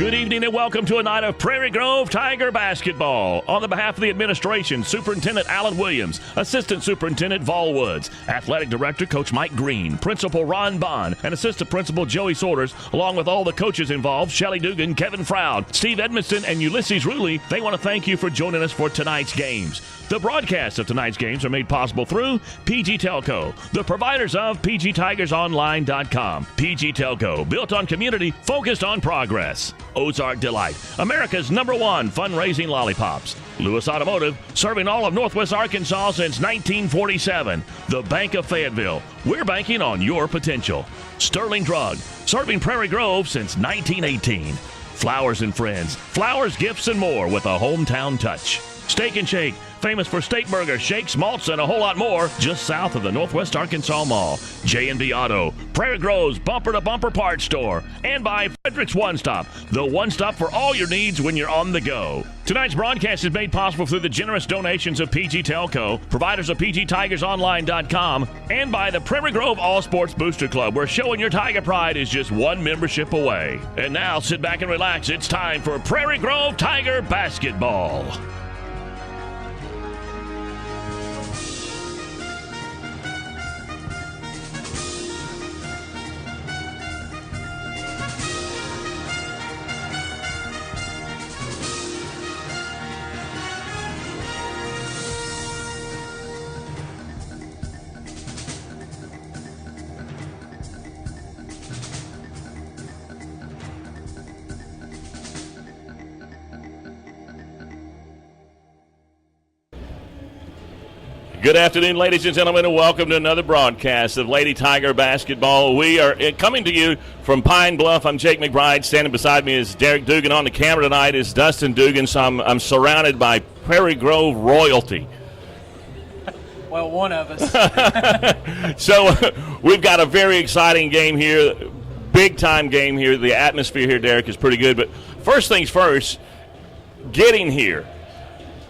Good evening and welcome to a night of Prairie Grove Tiger basketball. On the behalf of the administration, Superintendent Alan Williams, Assistant Superintendent Vol Woods, Athletic Director Coach Mike Green, Principal Ron Bond, and Assistant Principal Joey Saunders, along with all the coaches involved, Shelly Dugan, Kevin Froud, Steve Edmondson, and Ulysses Ruley, they want to thank you for joining us for tonight's games. The broadcasts of tonight's games are made possible through PG Telco, the providers of PGTigersOnline.com. PG Telco, built on community, focused on progress. Ozark Delight, America's #1 fundraising lollipops. Lewis Automotive, serving all of Northwest Arkansas since 1947. The Bank of Fayetteville, we're banking on your potential. Sterling Drug, serving Prairie Grove since 1918. Flowers and Friends, flowers, gifts, and more with a hometown touch. Steak and Shake, famous for steak burgers, shakes, malts, and a whole lot more, just south of the Northwest Arkansas Mall. J&B Auto, Prairie Grove's bumper-to-bumper parts store. And by Frederick's One Stop, the one stop for all your needs when you're on the go. Tonight's broadcast is made possible through the generous donations of PG Telco, providers of PGTigersOnline.com, and by the Prairie Grove All Sports Booster Club, where showing your Tiger pride is just one membership away. And now, sit back and relax. It's time for Prairie Grove Tiger basketball. Good afternoon, ladies and gentlemen, and welcome to another broadcast of Lady Tiger basketball. We are coming to you from Pine Bluff. I'm Jake McBride. Standing beside me is Derek Dugan. On the camera tonight is Dustin Dugan. So I'm surrounded by Prairie Grove royalty. Well, one of us. So we've got a very exciting game here, big-time game here. The atmosphere here, Derek, is pretty good. But first things first, getting here.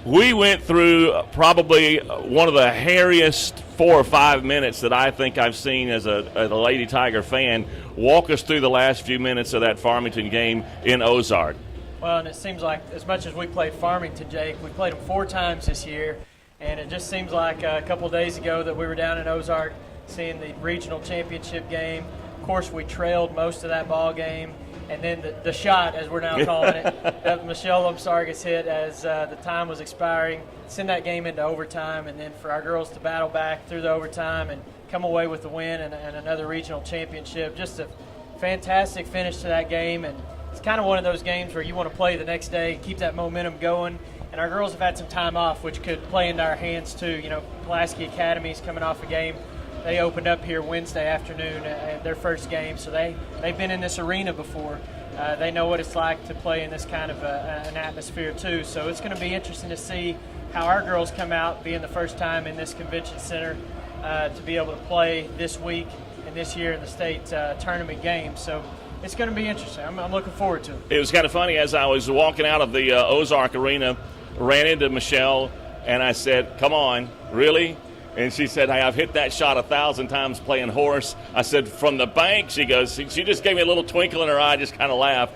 We went through probably one of the hairiest 4 or 5 minutes that I think I've seen as a Lady Tiger fan. Walk us through the last few minutes of that Farmington game in Ozark. Well, and it seems like as much as we played Farmington, Jake, we played them 4 times this year, and it just seems like a couple of days ago that we were down in Ozark seeing the regional championship game. Of course, we trailed most of that ball game. And then the shot, as we're now calling it, that Michelle Lumsargas hit as the time was expiring, send that game into overtime, and then for our girls to battle back through the overtime and come away with the win and another regional championship. Just a fantastic finish to that game, and it's kind of one of those games where you want to play the next day, keep that momentum going. And our girls have had some time off, which could play into our hands too. You know, Pulaski Academy is coming off a game. They opened up here Wednesday afternoon, their first game, so they've been in this arena before. They know what it's like to play in this kind of an atmosphere too, so it's going to be interesting to see how our girls come out, being the first time in this convention center, to be able to play this week and this year in the state tournament game. So it's going to be interesting. I'm looking forward to it. It was kind of funny as I was walking out of the Ozark Arena, ran into Michelle, and I said, "Come on, really?" And she said, "Hey, I've hit that shot 1,000 times playing horse." I said, "From the bank?" She goes, she just gave me a little twinkle in her eye, just kind of laughed.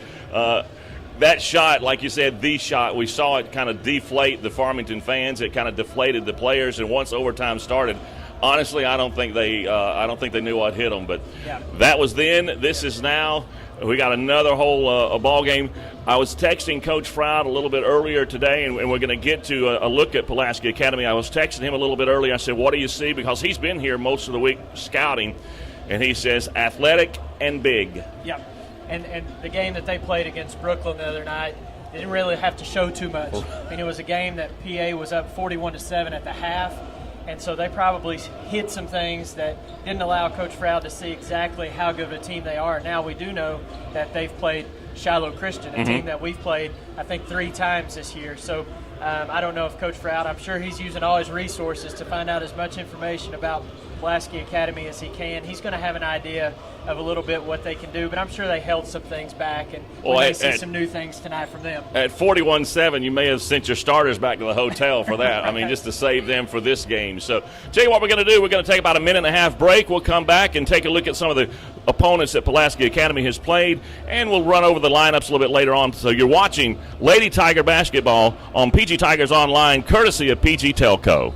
That shot, like you said, the shot, we saw it kind of deflate the Farmington fans. It kind of deflated the players, and once overtime started, honestly, I don't think they knew what hit them. But yeah. That was then. This is now. We got another whole ball game. I was texting Coach Froud a little bit earlier today, and we're going to get to a look at Pulaski Academy. I was texting him a little bit earlier. I said, "What do you see?" Because he's been here most of the week scouting, and he says athletic and big. Yeah, and the game that they played against Brooklyn the other night, they didn't really have to show too much. I mean, it was a game that PA was up 41-7 at the half. And so they probably hit some things that didn't allow Coach Froud to see exactly how good of a team they are. Now we do know that they've played Shiloh Christian, a team that we've played, I think, 3 times this year. So I don't know if Coach Froud, I'm sure he's using all his resources to find out as much information about Pulaski Academy as he can. He's going to have an idea of a little bit what they can do, but I'm sure they held some things back, and we may see some new things tonight from them. At 41-7, you may have sent your starters back to the hotel for that. I mean, just to save them for this game. So, tell you what we're going to do. We're going to take about a minute-and-a-half break. We'll come back and take a look at some of the opponents that Pulaski Academy has played, and we'll run over the lineups a little bit later on. So you're watching Lady Tiger basketball on PG Tigers Online, courtesy of PG Telco.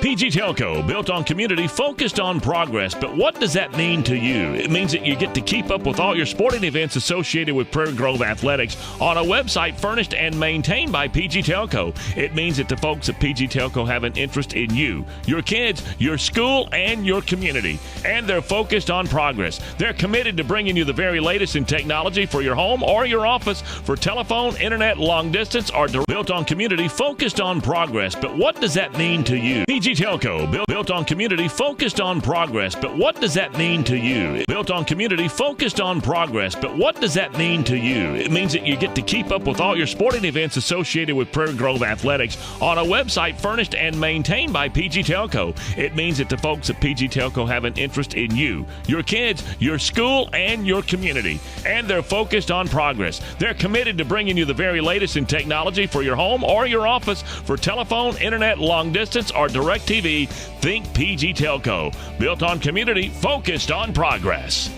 PG Telco, built on community, focused on progress. But what does that mean to you? It means that you get to keep up with all your sporting events associated with Prairie Grove Athletics on a website furnished and maintained by PG Telco. It means that the folks at PG Telco have an interest in you, your kids, your school, and your community. And they're focused on progress. They're committed to bringing you the very latest in technology for your home or your office, for telephone, internet, long distance, or built on community, focused on progress. But what does that mean to you? PG Telco, built on community, focused on progress. But what does that mean to you? Built on community, focused on progress. But what does that mean to you? It means that you get to keep up with all your sporting events associated with Prairie Grove Athletics on a website furnished and maintained by PG Telco. It means that the folks at PG Telco have an interest in you, your kids, your school, and your community. And they're focused on progress. They're committed to bringing you the very latest in technology for your home or your office, for telephone, internet, long distance, or direct TV. Think PG Telco. Built on community, focused on progress.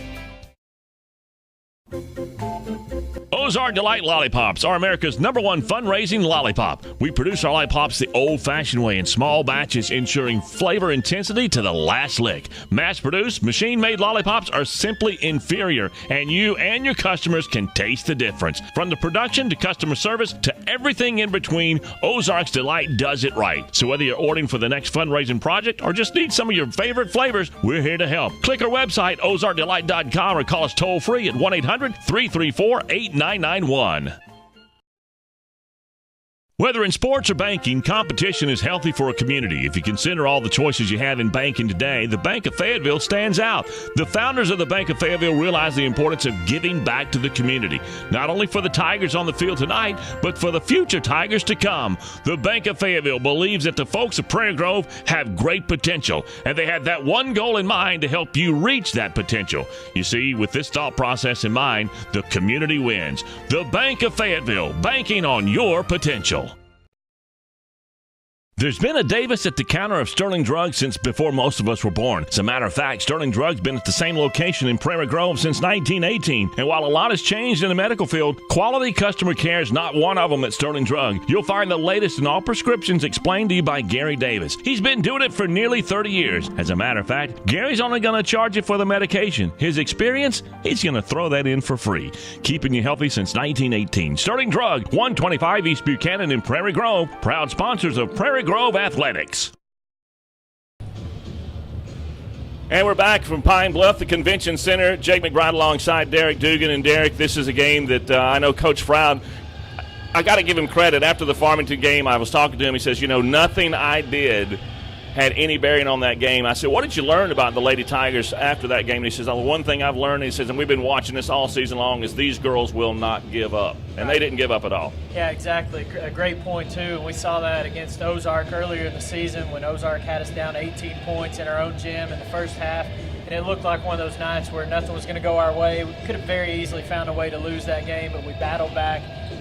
Ozark Delight Lollipops are America's #1 fundraising lollipop. We produce our lollipops the old-fashioned way in small batches, ensuring flavor intensity to the last lick. Mass-produced, machine-made lollipops are simply inferior, and you and your customers can taste the difference. From the production to customer service to everything in between, Ozark's Delight does it right. So whether you're ordering for the next fundraising project or just need some of your favorite flavors, we're here to help. Click our website, ozarkdelight.com, or call us toll-free at 1-800-334-8991. Whether in sports or banking, competition is healthy for a community. If you consider all the choices you have in banking today, the Bank of Fayetteville stands out. The founders of the Bank of Fayetteville realize the importance of giving back to the community, not only for the Tigers on the field tonight, but for the future Tigers to come. The Bank of Fayetteville believes that the folks of Prairie Grove have great potential, and they have that one goal in mind to help you reach that potential. You see, with this thought process in mind, the community wins. The Bank of Fayetteville, banking on your potential. There's been a Davis at the counter of Sterling Drugs since before most of us were born. As a matter of fact, Sterling Drugs been at the same location in Prairie Grove since 1918. And while a lot has changed in the medical field, quality customer care is not one of them at Sterling Drug. You'll find the latest in all prescriptions explained to you by Gary Davis. He's been doing it for nearly 30 years. As a matter of fact, Gary's only going to charge you for the medication. His experience, he's going to throw that in for free. Keeping you healthy since 1918. Sterling Drug, 125 East Buchanan in Prairie Grove. Proud sponsors of Prairie Grove Athletics. And we're back from Pine Bluff, the convention center. Jake McBride alongside Derek Dugan. And Derek, this is a game that I know Coach Froud, I got to give him credit. After the Farmington game, I was talking to him. He says, you know, nothing I did had any bearing on that game. I said, what did you learn about the Lady Tigers after that game? And he says, the one thing I've learned, he says, and we've been watching this all season long, is these girls will not give up. And they didn't give up at all. Yeah, exactly. A great point, too. We saw that against Ozark earlier in the season when Ozark had us down 18 points in our own gym in the first half. And it looked like one of those nights where nothing was going to go our way. We could have very easily found a way to lose that game, but we battled back,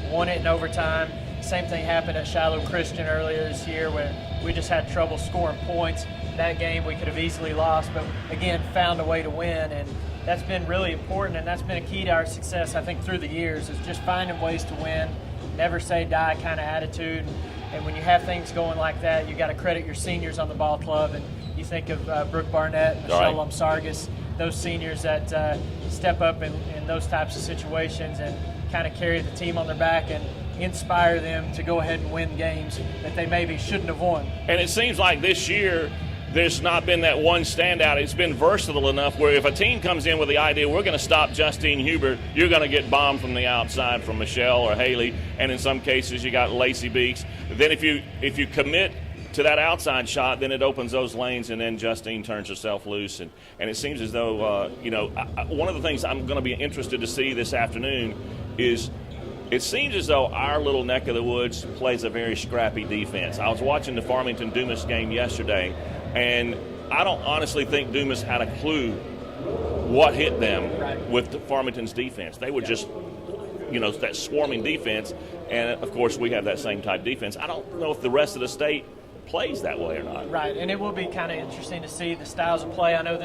won it in overtime. Same thing happened at Shiloh Christian earlier this year where we just had trouble scoring points. That game we could have easily lost, but again, found a way to win. And that's been really important, and that's been a key to our success, I think, through the years, is just finding ways to win, never say die kind of attitude. And when you have things going like that, you got to credit your seniors on the ball club. And you think of Brooke Barnett, Michelle Lomsargas, those seniors that step up in those types of situations and kind of carry the team on their back and inspire them to go ahead and win games that they maybe shouldn't have won. And it seems like this year there's not been that one standout. It's been versatile enough where if a team comes in with the idea we're going to stop Justine Hubert, you're going to get bombed from the outside from Michelle or Haley, and in some cases you got Lacey Beeks. Then if you commit to that outside shot, then it opens those lanes, and then Justine turns herself loose. And it seems as though, one of the things I'm going to be interested to see this afternoon is it seems as though our little neck of the woods plays a very scrappy defense. I was watching the Farmington-Dumas game yesterday, and I don't honestly think Dumas had a clue what hit them with Farmington's defense. They were just, that swarming defense, and, of course, we have that same type defense. I don't know if the rest of the state plays that way or not. Right, and it will be kind of interesting to see the styles of play. I know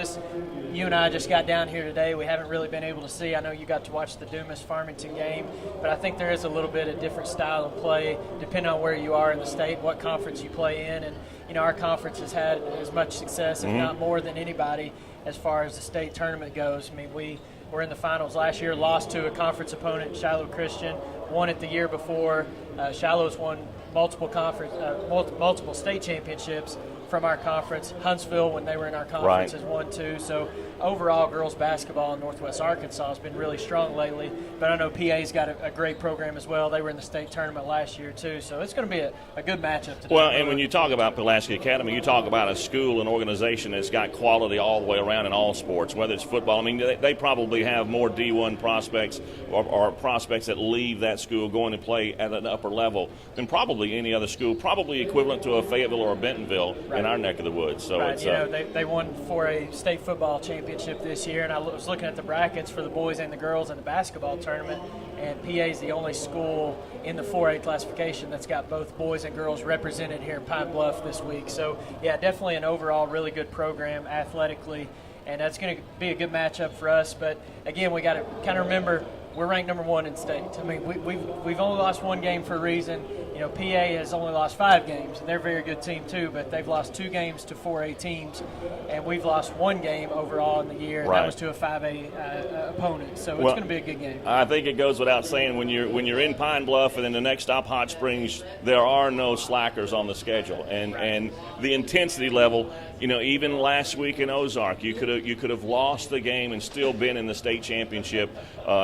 you and I just got down here today. We haven't really been able to see. I know you got to watch the Dumas-Farmington game, but I think there is a little bit of different style of play depending on where you are in the state, what conference you play in. And, our conference has had as much success, if not more than anybody, as far as the state tournament goes. I mean, we were in the finals last year, lost to a conference opponent, Shiloh Christian, won it the year before. Shiloh's won multiple state championships from our conference. Huntsville, when they were in our conference, has won too. So overall, girls basketball in Northwest Arkansas has been really strong lately. But I know PA's got a great program as well. They were in the state tournament last year too. So it's going to be a good matchup today. Well, and when you talk about Pulaski Academy, you talk about a school, an organization that's got quality all the way around in all sports, whether it's football. I mean, they probably have more D1 prospects or prospects that leave that school going to play at an upper level than probably any other school, probably equivalent to a Fayetteville or a Bentonville in our neck of the woods. So it's, they won for a state football championship this year, and I was looking at the brackets for the boys and the girls in the basketball tournament, and PA is the only school in the 4A classification that's got both boys and girls represented here in Pine Bluff this week. So, yeah, definitely an overall really good program athletically, and that's going to be a good matchup for us. But, again, we got to kind of remember we're ranked number one in state. I mean, we've only lost one game for a reason. PA has only lost 5 games, and they're a very good team too, but they've lost 2 games to 4A teams, and we've lost 1 game overall in the year, and that was to a 5A opponent. So it's going to be a good game. I think it goes without saying when you're in Pine Bluff and then the next stop Hot Springs, there are no slackers on the schedule, and the intensity level. Even last week in Ozark, you could have lost the game and still been in the state championship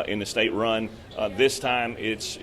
in the state run. This time, it's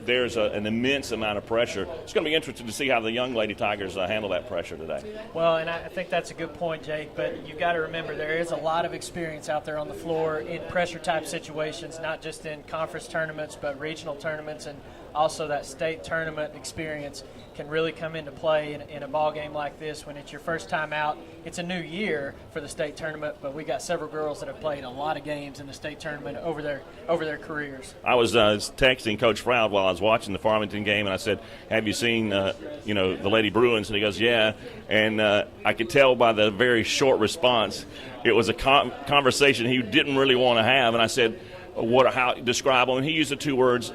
there's an immense amount of pressure. It's going to be interesting to see how the young Lady Tigers handle that pressure today. Well, and I think that's a good point, Jake, but you've got to remember there is a lot of experience out there on the floor in pressure-type situations, not just in conference tournaments, but regional tournaments, and also that state tournament experience can really come into play in a ball game like this when it's your first time out. It's a new year for the state tournament, but we got several girls that have played a lot of games in the state tournament over their careers. I was texting Coach Froud while I was watching the Farmington game, and I said, "Have you seen the Lady Bruins?" And he goes, "Yeah." And I could tell by the very short response, it was a conversation he didn't really want to have. And I said, how describe them? And he used the 2 words,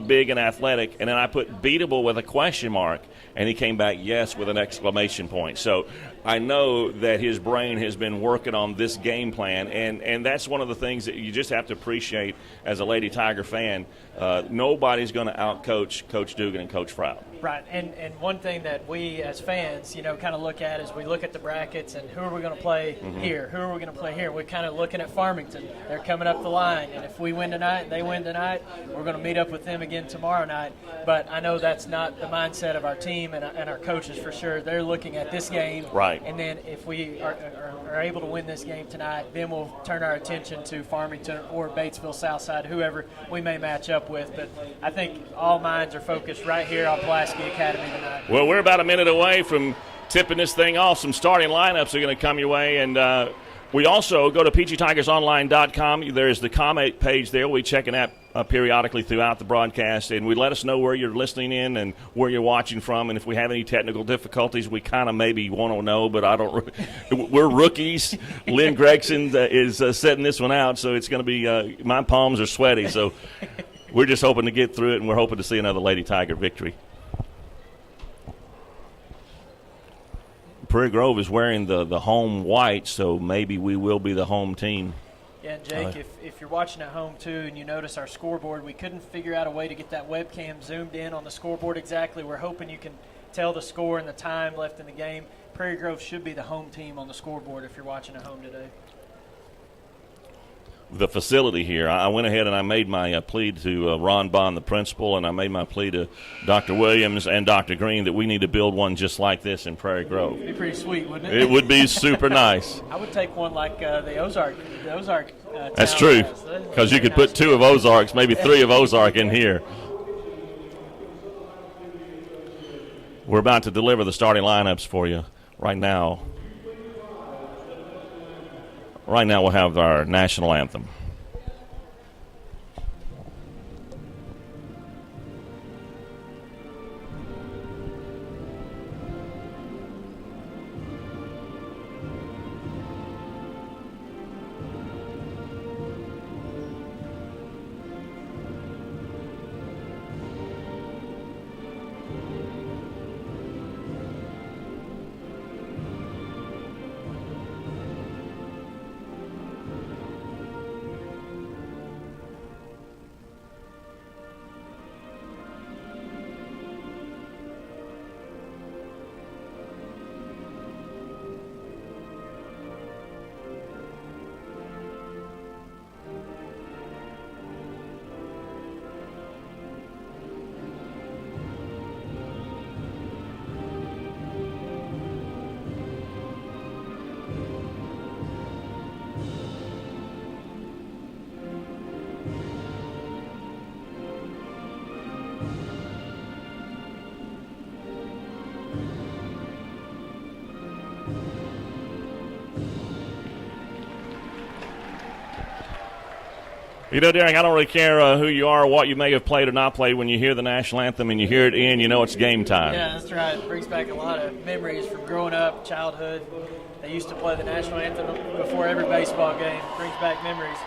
big and athletic. And then I put beatable with a question mark, and he came back yes with an exclamation point. So I know that his brain has been working on this game plan, and that's one of the things that you just have to appreciate as a Lady Tiger fan. Nobody's going to outcoach Coach Dugan and Coach Froud. Right, and one thing that we as fans, kind of look at is we look at the brackets and who are we going to play here? Who are we going to play here? We're kind of looking at Farmington. They're coming up the line, and if we win tonight and they win tonight, we're going to meet up with them again tomorrow night. But I know that's not the mindset of our team and our coaches for sure. They're looking at this game. Right. And then if we are able to win this game tonight, then we'll turn our attention to Farmington or Batesville Southside, whoever we may match up with. But I think all minds are focused right here on Pulaski Academy tonight. Well, we're about a minute away from tipping this thing off. Some starting lineups are going to come your way, and we also go to pgtigersonline.com. There's the comment page there. We check it out periodically throughout the broadcast, and we let us know where you're listening in and where you're watching from. And if we have any technical difficulties, we kind of maybe want to know, but I don't. We're rookies. Lynn Gregson is setting this one out, so it's going to be. My palms are sweaty, so we're just hoping to get through it, and we're hoping to see another Lady Tiger victory. Prairie Grove is wearing the home white, so maybe we will be the home team. Yeah, and Jake, if you're watching at home too and you notice our scoreboard, we couldn't figure out a way to get that webcam zoomed in on the scoreboard exactly. We're hoping you can tell the score and the time left in the game. Prairie Grove should be the home team on the scoreboard if you're watching at home today. The facility here, I went ahead and I made my plea to Ron Bond, the principal, and I made my plea to Dr. Williams and Dr. Green that we need to build one just like this in Prairie Grove. It'd be pretty sweet, wouldn't it? It would be super nice. I would take one like the Ozark. That's true, because you could put 2 of Ozarks, maybe 3 of Ozark in here. We're about to deliver the starting lineups for you right now. Right now we'll have our national anthem. You know, Derek, I don't really care who you are, what you may have played or not played. When you hear the national anthem and you hear it in, you know it's game time. Yeah, that's right. It brings back a lot of memories from growing up, childhood. They used to play the national anthem before every baseball game. It brings back memories.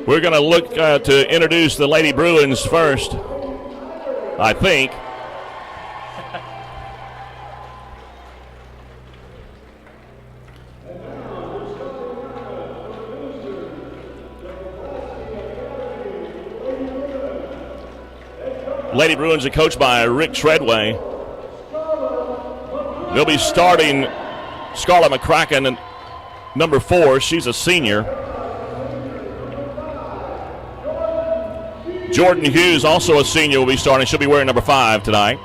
We're going to look to introduce the Lady Bruins first, I think. Lady Bruins are coached by Rick Treadway. They'll be starting Scarlett McCracken at number 4. She's a senior. Jordan Hughes, also a senior, will be starting. She'll be wearing number 5 tonight.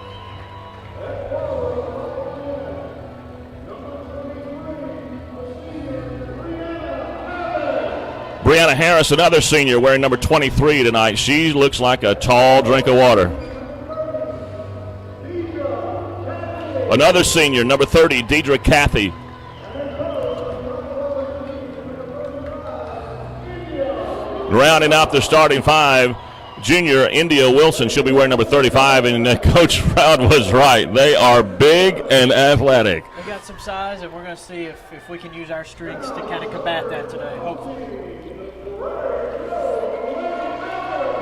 Brianna Harris, another senior, wearing number 23 tonight. She looks like a tall drink of water. Another senior, number 30, Deidre Cathy. Rounding out the starting 5, junior India Wilson. She'll be wearing number 35, and Coach Froud was right. They are big and athletic. They got some size, and we're going to see if we can use our strengths to kind of combat that today, hopefully.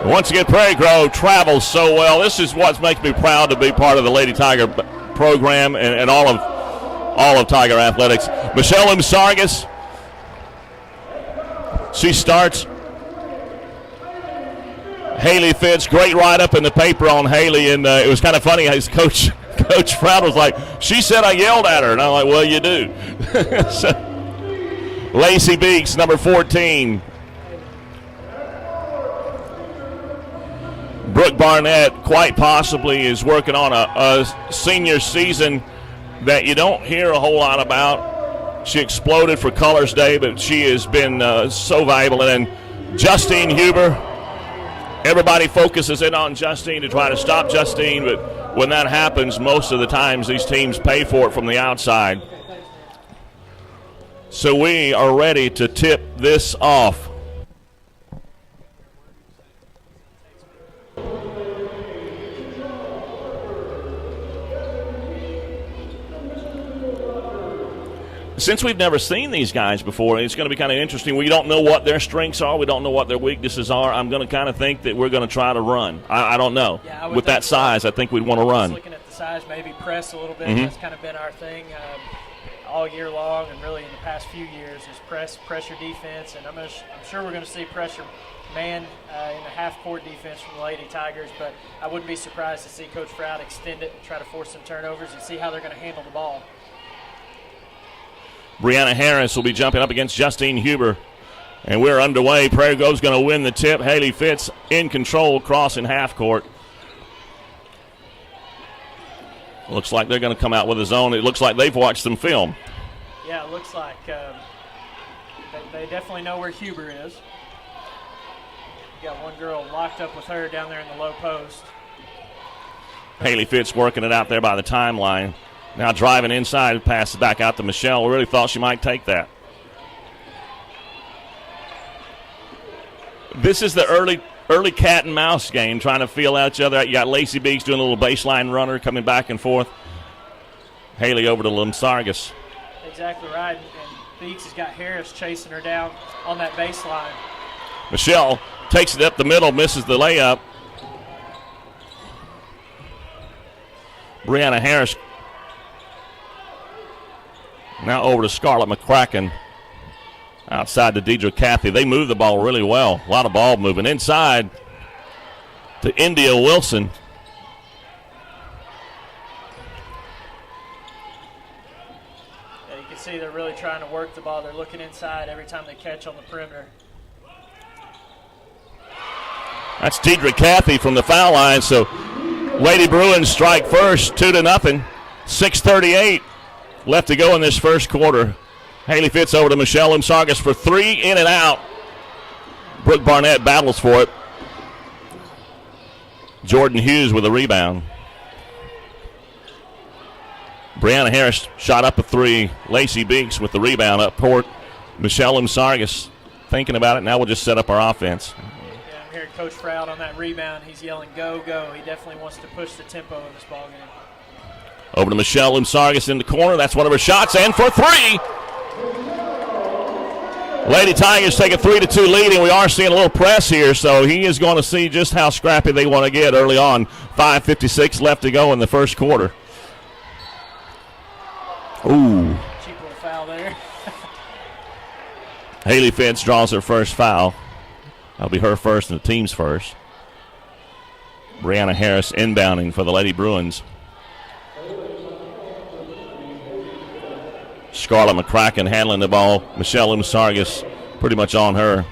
Once again, Prairie Grove travels so well. This is what makes me proud to be part of the Lady Tiger program and all of Tiger Athletics. Michelle Sargis, she starts. Haley Fitz, great write-up in the paper on Haley, and it was kind of funny. His Coach Froud was like, she said I yelled at her, and I'm like, well, you do. So, Lacey Beeks, number 14. Brooke Barnett, quite possibly, is working on a senior season that you don't hear a whole lot about. She exploded for Colors Day, but she has been so valuable. And then Justine Huber, everybody focuses in on Justine to try to stop Justine, but when that happens, most of the times these teams pay for it from the outside. So we are ready to tip this off. Since we've never seen these guys before, it's going to be kind of interesting. We don't know what their strengths are. We don't know what their weaknesses are. I'm going to kind of think that we're going to try to run. I don't know. Yeah, with that size, I think we'd want to run. Looking at the size, maybe press a little bit. Mm-hmm. That's kind of been our thing all year long, and really in the past few years is pressure defense. And I'm sure we're going to see pressure man in the half-court defense from the Lady Tigers, but I wouldn't be surprised to see Coach Froud extend it and try to force some turnovers and see how they're going to handle the ball. Brianna Harris will be jumping up against Justine Huber. And we're underway. Prairie Grove's going to win the tip. Haley Fitz in control, crossing half court. Looks like they're going to come out with a zone. It looks like they've watched some film. Yeah, it looks like they definitely know where Huber is. You got one girl locked up with her down there in the low post. Haley Fitz working it out there by the timeline. Now driving inside, passes back out to Michelle. We really thought she might take that. This is the early cat and mouse game, trying to feel out each other. You got Lacey Beeks doing a little baseline runner, coming back and forth. Haley over to Limsargas. Exactly right. And Beeks has got Harris chasing her down on that baseline. Michelle takes it up the middle, misses the layup. Brianna Harris now over to Scarlett McCracken. Outside to Deidre Cathy. They move the ball really well. A lot of ball moving. Inside to India Wilson. Yeah, you can see they're really trying to work the ball. They're looking inside every time they catch on the perimeter. That's Deidre Cathy from the foul line. So Lady Bruins strike first, 2-0. 6:38 left to go in this first quarter. Haley Fitz over to Michelle Limsargas for three, in and out. Brooke Barnett battles for it. Jordan Hughes with a rebound. Brianna Harris shot up a three. Lacey Beeks with the rebound up court. Michelle Limsargas thinking about it. Now we'll just set up our offense. Yeah, I'm hearing Coach Froud on that rebound. He's yelling, go, go. He definitely wants to push the tempo in this ball game. Over to Michelle Limsargas in the corner. That's one of her shots, and for three. Lady Tigers take a 3-2 lead, and we are seeing a little press here, so he is going to see just how scrappy they want to get early on. 5:56 left to go in the first quarter. Ooh. Cheap little foul there. Haley Fitz draws her first foul. That'll be her first and the team's first. Brianna Harris inbounding for the Lady Bruins. Scarlett McCracken handling the ball. Michelle Limsargas pretty much on her.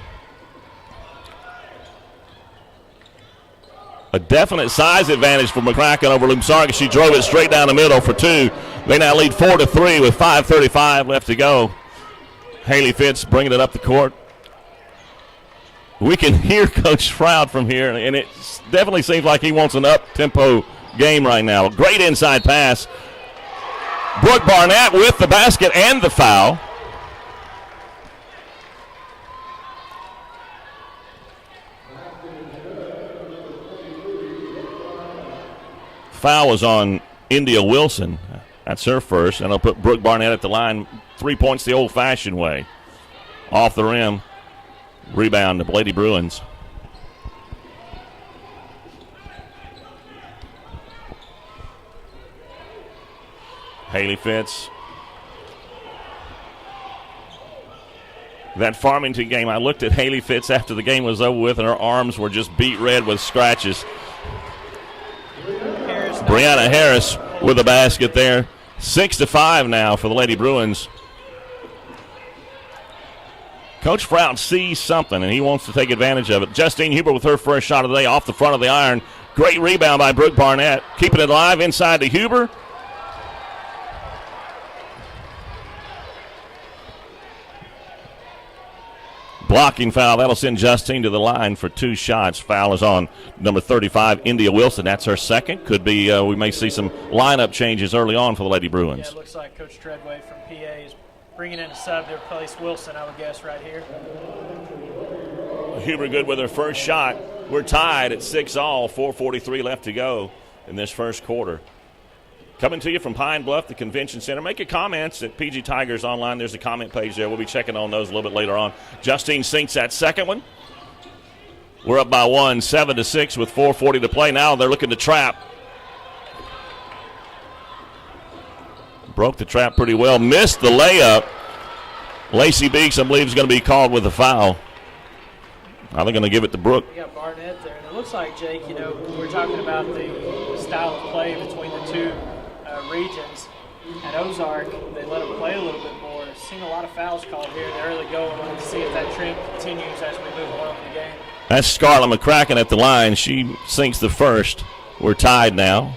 A definite size advantage for McCracken over Limsargas. She drove it straight down the middle for two. They now lead 4-3 with 5:35 left to go. Haley Fitz bringing it up the court. We can hear Coach Froud from here, and it definitely seems like he wants an up-tempo game right now. Great inside pass. Brooke Barnett with the basket and the foul. Foul was on India Wilson. That's her first, and I'll put Brooke Barnett at the line. 3 points the old-fashioned way. Off the rim. Rebound to Lady Bruins. Haley Fitz. That Farmington game, I looked at Haley Fitz after the game was over with, and her arms were just beat red with scratches. Brianna Harris with a basket there. 6-5 now for the Lady Bruins. Coach Froud sees something, and he wants to take advantage of it. Justine Huber with her first shot of the day off the front of the iron. Great rebound by Brooke Barnett. Keeping it alive inside to Huber. Blocking foul. That'll send Justine to the line for two shots. Foul is on number 35, India Wilson. That's her second. Could be, we may see some lineup changes early on for the Lady Bruins. Yeah, it looks like Coach Treadway from PA is bringing in a sub to replace Wilson, I would guess, right here. Huber good with her first shot. We're tied at 6-all. 4:43 left to go in this first quarter. Coming to you from Pine Bluff, the Convention Center. Make your comments at PG Tigers Online. There's a comment page there. We'll be checking on those a little bit later on. Justine sinks that second one. We're up by one, 7-6 with 4:40 to play. Now they're looking to trap. Broke the trap pretty well. Missed the layup. Lacey Beeks, I believe, is going to be called with a foul. Now they're going to give it to Brooke. We got Barnett there. And it looks like, Jake, you know, we're talking about the style of play between the two regions. At Ozark, they let them play a little bit more. Seen a lot of fouls called here in the early going. We'll see if that trend continues as we move along in the game. That's Scarlett McCracken at the line. She sinks the first. We're tied now.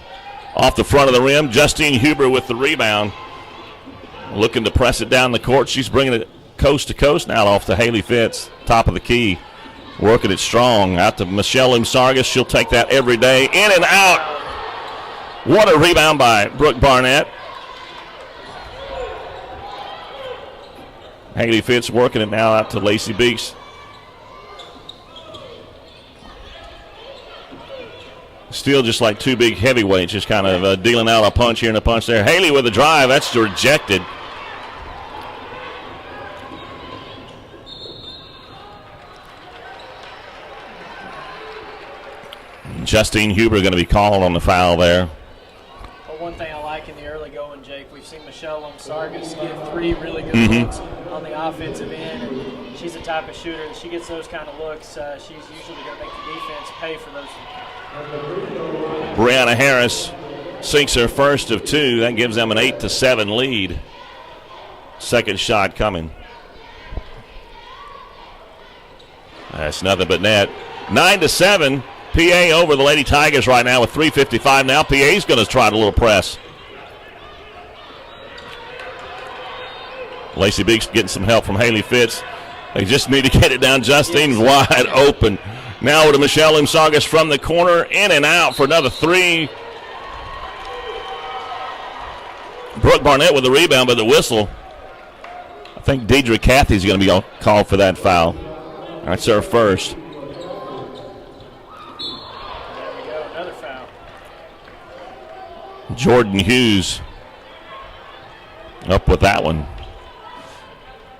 Off the front of the rim, Justine Huber with the rebound. Looking to press it down the court. She's bringing it coast to coast now off to Haley Fitz, top of the key. Working it strong. Out to Michelle Limsargas. She'll take that every day. In and out. What a rebound by Brooke Barnett. Haley Fitz working it now out to Lacey Beeks. Still just like two big heavyweights, just kind of dealing out a punch here and a punch there. Haley with a drive, that's rejected. Justine Huber going to be called on the foul there. Well, one thing I like in the early going, Jake, we've seen Michelle Sargis get 3 really good looks on the offensive end. And she's the type of shooter that she gets those kind of looks. She's usually going to make the defense pay for those. Brianna Harris sinks her first of 2. That gives them an 8-7 lead. Second shot coming. That's nothing but net. 9-7. PA over the Lady Tigers right now with 3:55 now. PA's going to try a little press. Lacey Beeks getting some help from Haley Fitz. They just need to get it down. Justine's wide open. Now to Michelle Umsagas from the corner, in and out for another 3. Brooke Barnett with the rebound, but the whistle. I think Deidre Cathy's going to be called for that foul. That's her first. Jordan Hughes up with that one.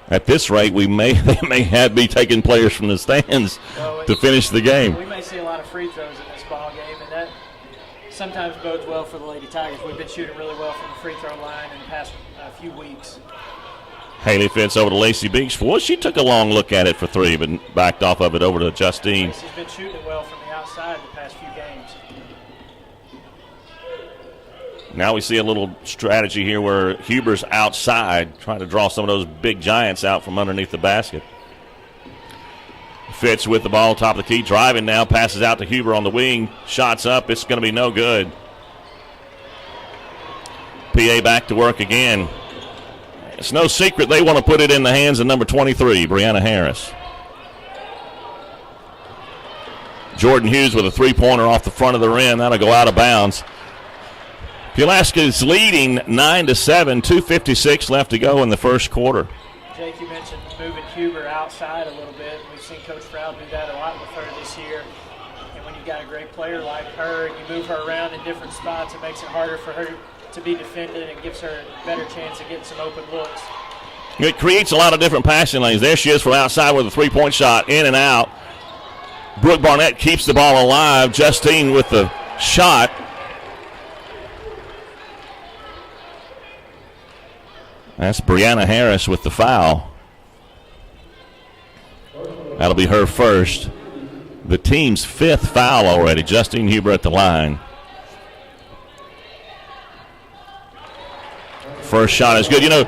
At this rate, they may be taking players from the stands to finish the game. We may see a lot of free throws in this ball game, and that sometimes bodes well for the Lady Tigers. We've been shooting really well from the free throw line in the past few weeks. Haley Fitz over to Lacey Beeks. Well, she took a long look at it for 3, but backed off of it over to Justine. Lacey's been shooting it well from the outside the past few games. Now we see a little strategy here where Huber's outside, trying to draw some of those big giants out from underneath the basket. Fitz with the ball, top of the key, driving now, passes out to Huber on the wing. Shots up, it's going to be no good. PA back to work again. It's no secret they want to put it in the hands of number 23, Brianna Harris. Jordan Hughes with a 3-pointer off the front of the rim. That'll go out of bounds. Pulaski is leading 9-7, 2:56 left to go in the first quarter. Jake, you mentioned moving Huber outside a little bit. We've seen Coach Froud do that a lot with her this year. And when you've got a great player like her and you move her around in different spots, it makes it harder for her to be defended and gives her a better chance of getting some open looks. It creates a lot of different passing lanes. There she is from outside with a 3-point shot, in and out. Brooke Barnett keeps the ball alive. Justine with the shot. That's Brianna Harris with the foul. That'll be her first. The team's 5th foul already. Justine Huber at the line. First shot is good. You know,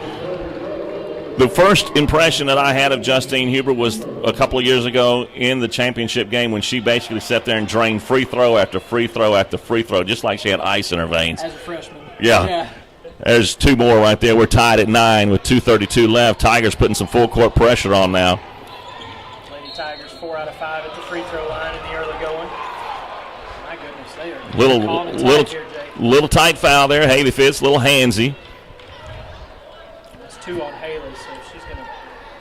the first impression that I had of Justine Huber was a couple of years ago in the championship game when she basically sat there and drained free throw after free throw after free throw, just like she had ice in her veins. As a freshman. Yeah. There's 2 more right there. We're tied at 9 with 2:32 left. Tigers putting some full court pressure on now. Lady Tigers 4 out of 5 at the free throw line in the early going. My goodness, they are little tight foul there. Haley Fitz, little handsy. That's 2 on Haley, so she's going to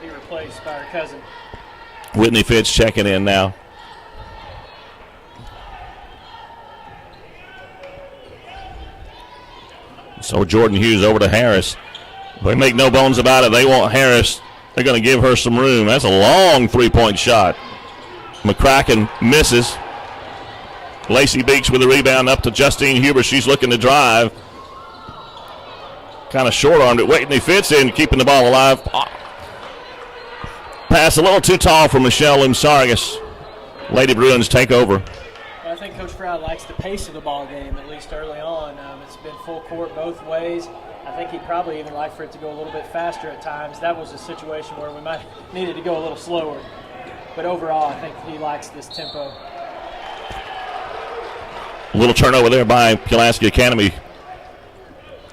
be replaced by her cousin. Whitney Fitz checking in now. So Jordan Hughes over to Harris. They make no bones about it. They want Harris. They're going to give her some room. That's a long 3-point shot. McCracken misses. Lacey Beeks with the rebound up to Justine Huber. She's looking to drive. Kind of short-armed it. Whitney Fitz in, keeping the ball alive. Pass a little too tall for Michelle Umsagas. Lady Bruins take over. Well, I think Coach Froud likes the pace of the ball game, at least early on. It's been full court both ways. I think he'd probably even like for it to go a little bit faster at times. That was a situation where we might have needed to go a little slower. But overall, I think he likes this tempo. A little turnover there by Pulaski Academy.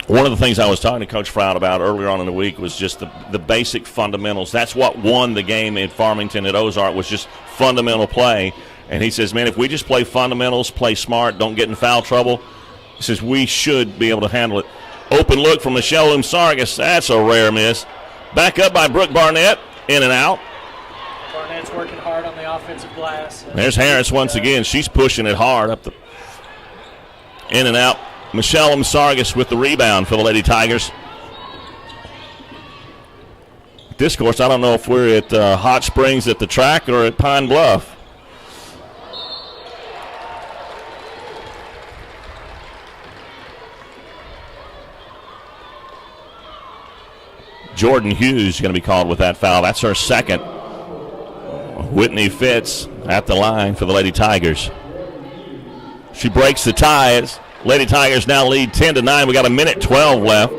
One of the things I was talking to Coach Froud about earlier on in the week was just the basic fundamentals. That's what won the game in Farmington at Ozark, was just fundamental play. And he says, man, if we just play fundamentals, play smart, don't get in foul trouble, says we should be able to handle it. Open look from Michelle Lumsargas. That's a rare miss. Back up by Brooke Barnett. In and out. Barnett's working hard on the offensive glass. There's Harris once again. She's pushing it hard up the in and out. Michelle Lumsargas with the rebound for the Lady Tigers. This course, I don't know if we're at Hot Springs at the track or at Pine Bluff. Jordan Hughes is going to be called with that foul. That's her second. Whitney Fitz at the line for the Lady Tigers. She breaks the ties. Lady Tigers now lead 10-9. We got 1:12 left.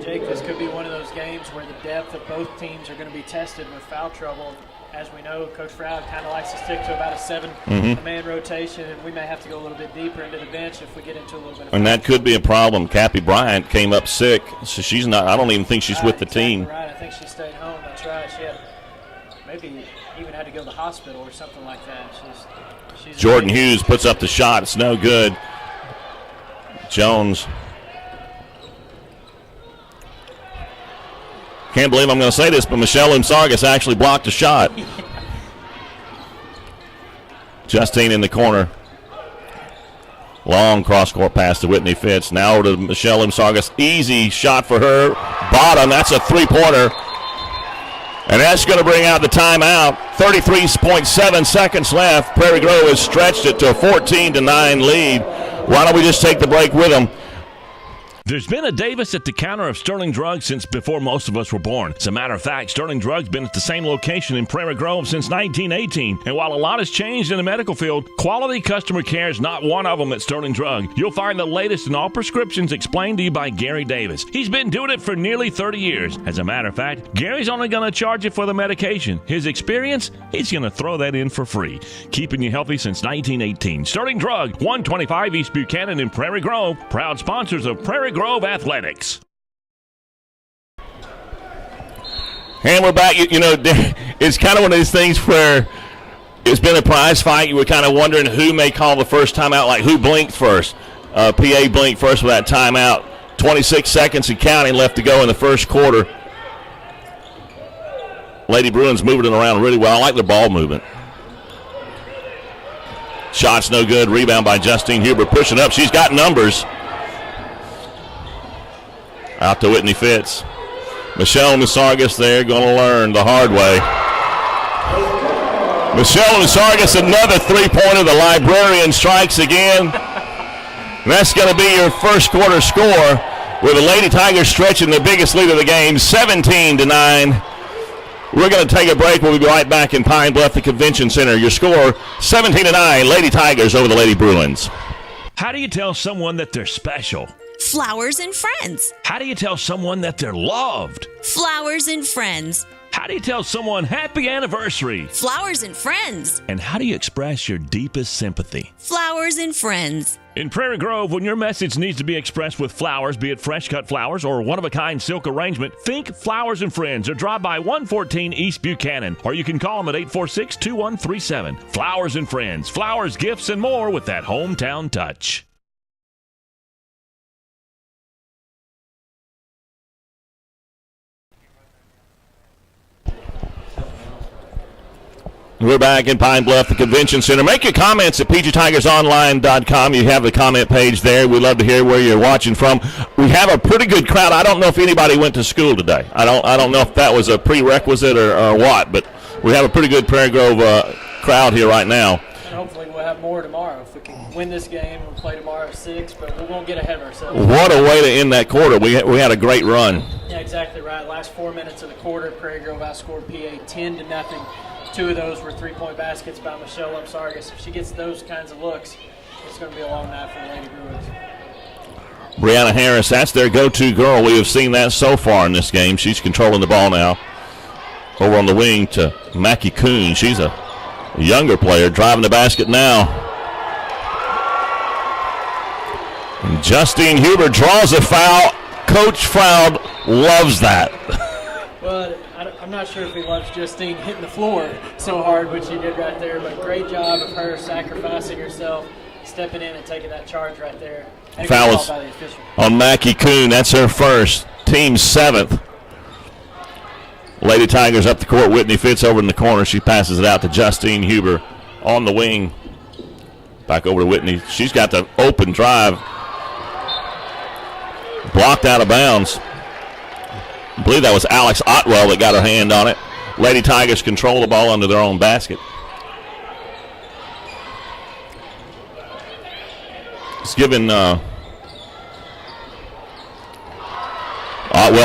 Jake, this could be one of those games where the depth of both teams are going to be tested with foul trouble. As we know, Coach Froud kind of likes to stick to about a seven-man rotation, and we may have to go a little bit deeper into the bench if we get into a little bit of. And that could be a problem. Cappy Bryant came up sick, so she's not. I don't even think she's with the team. Right, I think she stayed home. That's right. She had maybe even had to go to the hospital or something like that. She's Jordan Hughes puts up the shot. It's no good. Jones. Can't believe I'm going to say this, but Michelle Lumsargas actually blocked a shot. Justine in the corner. Long cross-court pass to Whitney Fitz. Now over to Michelle Lumsargas. Easy shot for her. Bottom. That's a three-pointer. And that's going to bring out the timeout. 33.7 seconds left. Prairie Grove has stretched it to a 14-9 lead. Why don't we just take the break with them? There's been a Davis at the counter of Sterling Drugs since before most of us were born. As a matter of fact, Sterling Drugs been at the same location in Prairie Grove since 1918. And while a lot has changed in the medical field, quality customer care is not one of them at Sterling Drug. You'll find the latest in all prescriptions explained to you by Gary Davis. He's been doing it for nearly 30 years. As a matter of fact, Gary's only going to charge you for the medication. His experience, he's going to throw that in for free. Keeping you healthy since 1918. Sterling Drug, 125 East Buchanan in Prairie Grove. Proud sponsors of Prairie Grove Athletics. And we're back. You know, it's kind of one of these things where it's been a prize fight. You were kind of wondering who may call the first timeout, like who blinked first. PA blinked first with that timeout. 26 seconds and counting left to go in the first quarter. Lady Bruins moving it around really well. I like their ball movement. Shot's no good. Rebound by Justine Huber. Pushing up. She's got numbers. Out to Whitney Fitz. Michelle Lumsargas there going to learn the hard way. Michelle Lumsargas, another three-pointer. The librarian strikes again. And that's going to be your first quarter score with the Lady Tigers stretching the biggest lead of the game, 17-9. We're going to take a break. We'll be right back in Pine Bluff, the Convention Center. Your score, 17-9, Lady Tigers over the Lady Bruins. How do you tell someone that they're special? Flowers and Friends. How do you tell someone that they're loved? Flowers and Friends. How do you tell someone happy anniversary? Flowers and Friends. And how do you express your deepest sympathy? Flowers and Friends. In Prairie Grove, when your message needs to be expressed with flowers, be it fresh-cut flowers or one-of-a-kind silk arrangement, think Flowers and Friends or drive by 114 East Buchanan, or you can call them at 846-2137. Flowers and Friends, flowers, gifts, and more with that hometown touch. We're back in Pine Bluff, the Convention Center. Make your comments at pgtigersonline.com. You have the comment page there. We'd love to hear where you're watching from. We have a pretty good crowd. I don't know if anybody went to school today. I don't know if that was a prerequisite or what, but we have a pretty good Prairie Grove crowd here right now. And hopefully we'll have more tomorrow. If we can win this game, we'll play tomorrow at 6, but we won't get ahead of ourselves. What a way to end that quarter. We had a great run. Yeah, exactly right. Last 4 minutes of the quarter, Prairie Grove outscored PA 10-0. 2 of those were three-point baskets by Michelle Lumsargas. If she gets those kinds of looks, it's going to be a long night for the Lady Bruins. Brianna Harris, that's their go-to girl. We have seen that so far in this game. She's controlling the ball now. Over on the wing to Mackie Kuhn. She's a younger player driving the basket now. And Justine Huber draws a foul. Coach Froud loves that. Well, I'm not sure if he loves Justine hitting the floor so hard, which she did right there, but great job of her sacrificing herself stepping in and taking that charge right there. And Foul by the official. on Mackie Kuhn. That's her first. Team 7th. Lady Tigers up the court. Whitney Fitz over in the corner. She passes it out to Justine Huber on the wing. Back over to Whitney. She's got the open drive. Blocked out of bounds. I believe that was Alex Otwell that got her hand on it. Lady Tigers control the ball under their own basket. It's given Otwell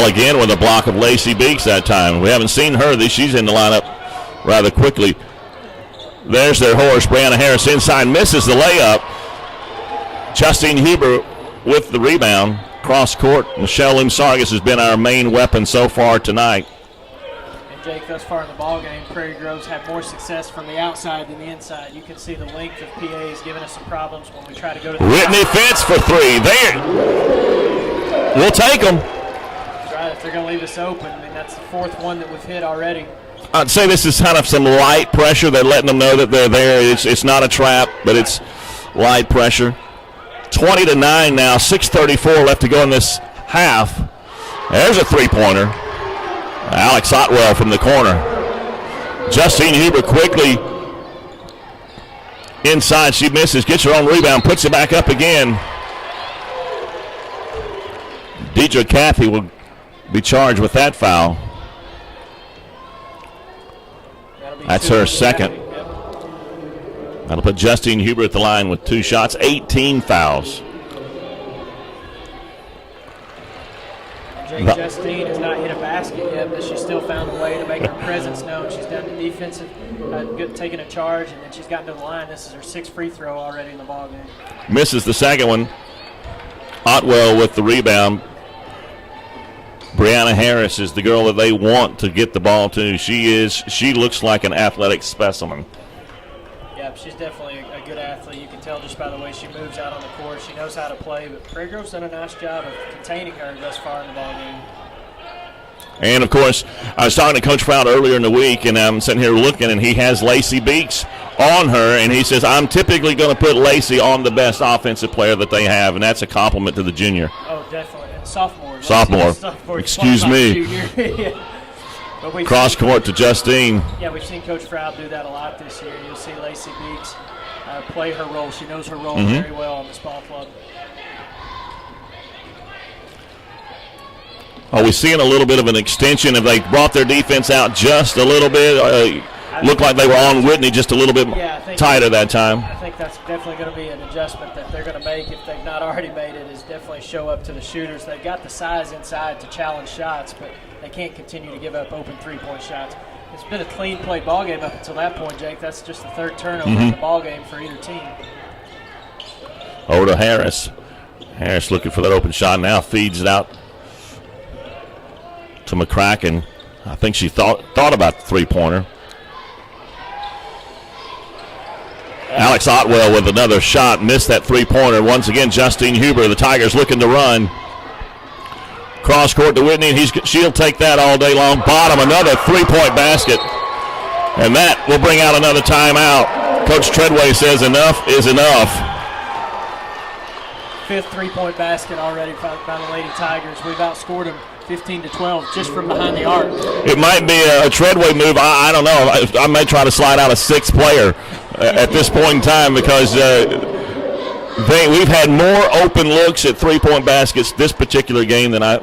again with a block of Lacey Beeks that time. We haven't seen her. She's in the lineup rather quickly. There's their horse. Brianna Harris inside, misses the layup. Justine Huber with the rebound. Cross court. Michelle Limsargas has been our main weapon so far tonight. And Jake, thus far in the ball game, Prairie Grove's had more success from the outside than the inside. You can see the length of PAs giving us some problems when we try to go to the Whitney Fitz for 3. There. We'll take them. That's right. If they're going to leave us open, I mean, that's the 4th one that we've hit already. I'd say this is kind of some light pressure. They're letting them know that they're there. It's not a trap, but it's light pressure. 20-9 now. 6:34 left to go in this half. There's a three-pointer. Alex Otwell from the corner. Justine Huber quickly inside. She misses. Gets her own rebound. Puts it back up again. Deidre Caffey will be charged with that foul. That's her second. That'll put Justine Huber at the line with 2 shots, 18 fouls. Justine has not hit a basket yet, but she's still found a way to make her presence known. She's done the defensive, taking a charge, and then she's gotten to the line. This is her 6th free throw already in the ballgame. Misses the second one. Otwell with the rebound. Brianna Harris is the girl that they want to get the ball to. She looks like an athletic specimen. Yeah, she's definitely a good athlete. You can tell just by the way she moves out on the court. She knows how to play, but Prairie Grove's done a nice job of containing her thus far in the ballgame. And, of course, I was talking to Coach Proud earlier in the week, and I'm sitting here looking, and he has Lacey Beeks on her, and he says, I'm typically going to put Lacey on the best offensive player that they have, and that's a compliment to the junior. Oh, definitely. And sophomore. Sophomore. Excuse me. Yeah. Cross court to Justine. Yeah, we've seen Coach Froud do that a lot this year. You'll see Lacey Beeks play her role. She knows her role very well on this ball club. Are we seeing a little bit of an extension? Have they brought their defense out just a little bit? Looked like they were on Whitney just a little bit tighter that time. I think that's definitely going to be an adjustment that they're going to make if they've not already made it, is definitely show up to the shooters. They've got the size inside to challenge shots, but they can't continue to give up open three-point shots. It's been a clean played ball game up until that point, Jake. That's just the 3rd turnover in the ball game for either team. Over to Harris. Harris looking for that open shot now, feeds it out to McCracken. I think she thought about the three-pointer. Alex Otwell with another shot, missed that three-pointer. Once again, Justine Huber, the Tigers looking to run. Cross court to Whitney, and she'll take that all day long. Bottom, another three-point basket. And that will bring out another timeout. Coach Treadway says enough is enough. 5th three-point basket already by the Lady Tigers. We've outscored them 15-12 just from behind the arc. It might be a Treadway move. I don't know. I may try to slide out a 6th player at this point in time, because we've had more open looks at three-point baskets this particular game than I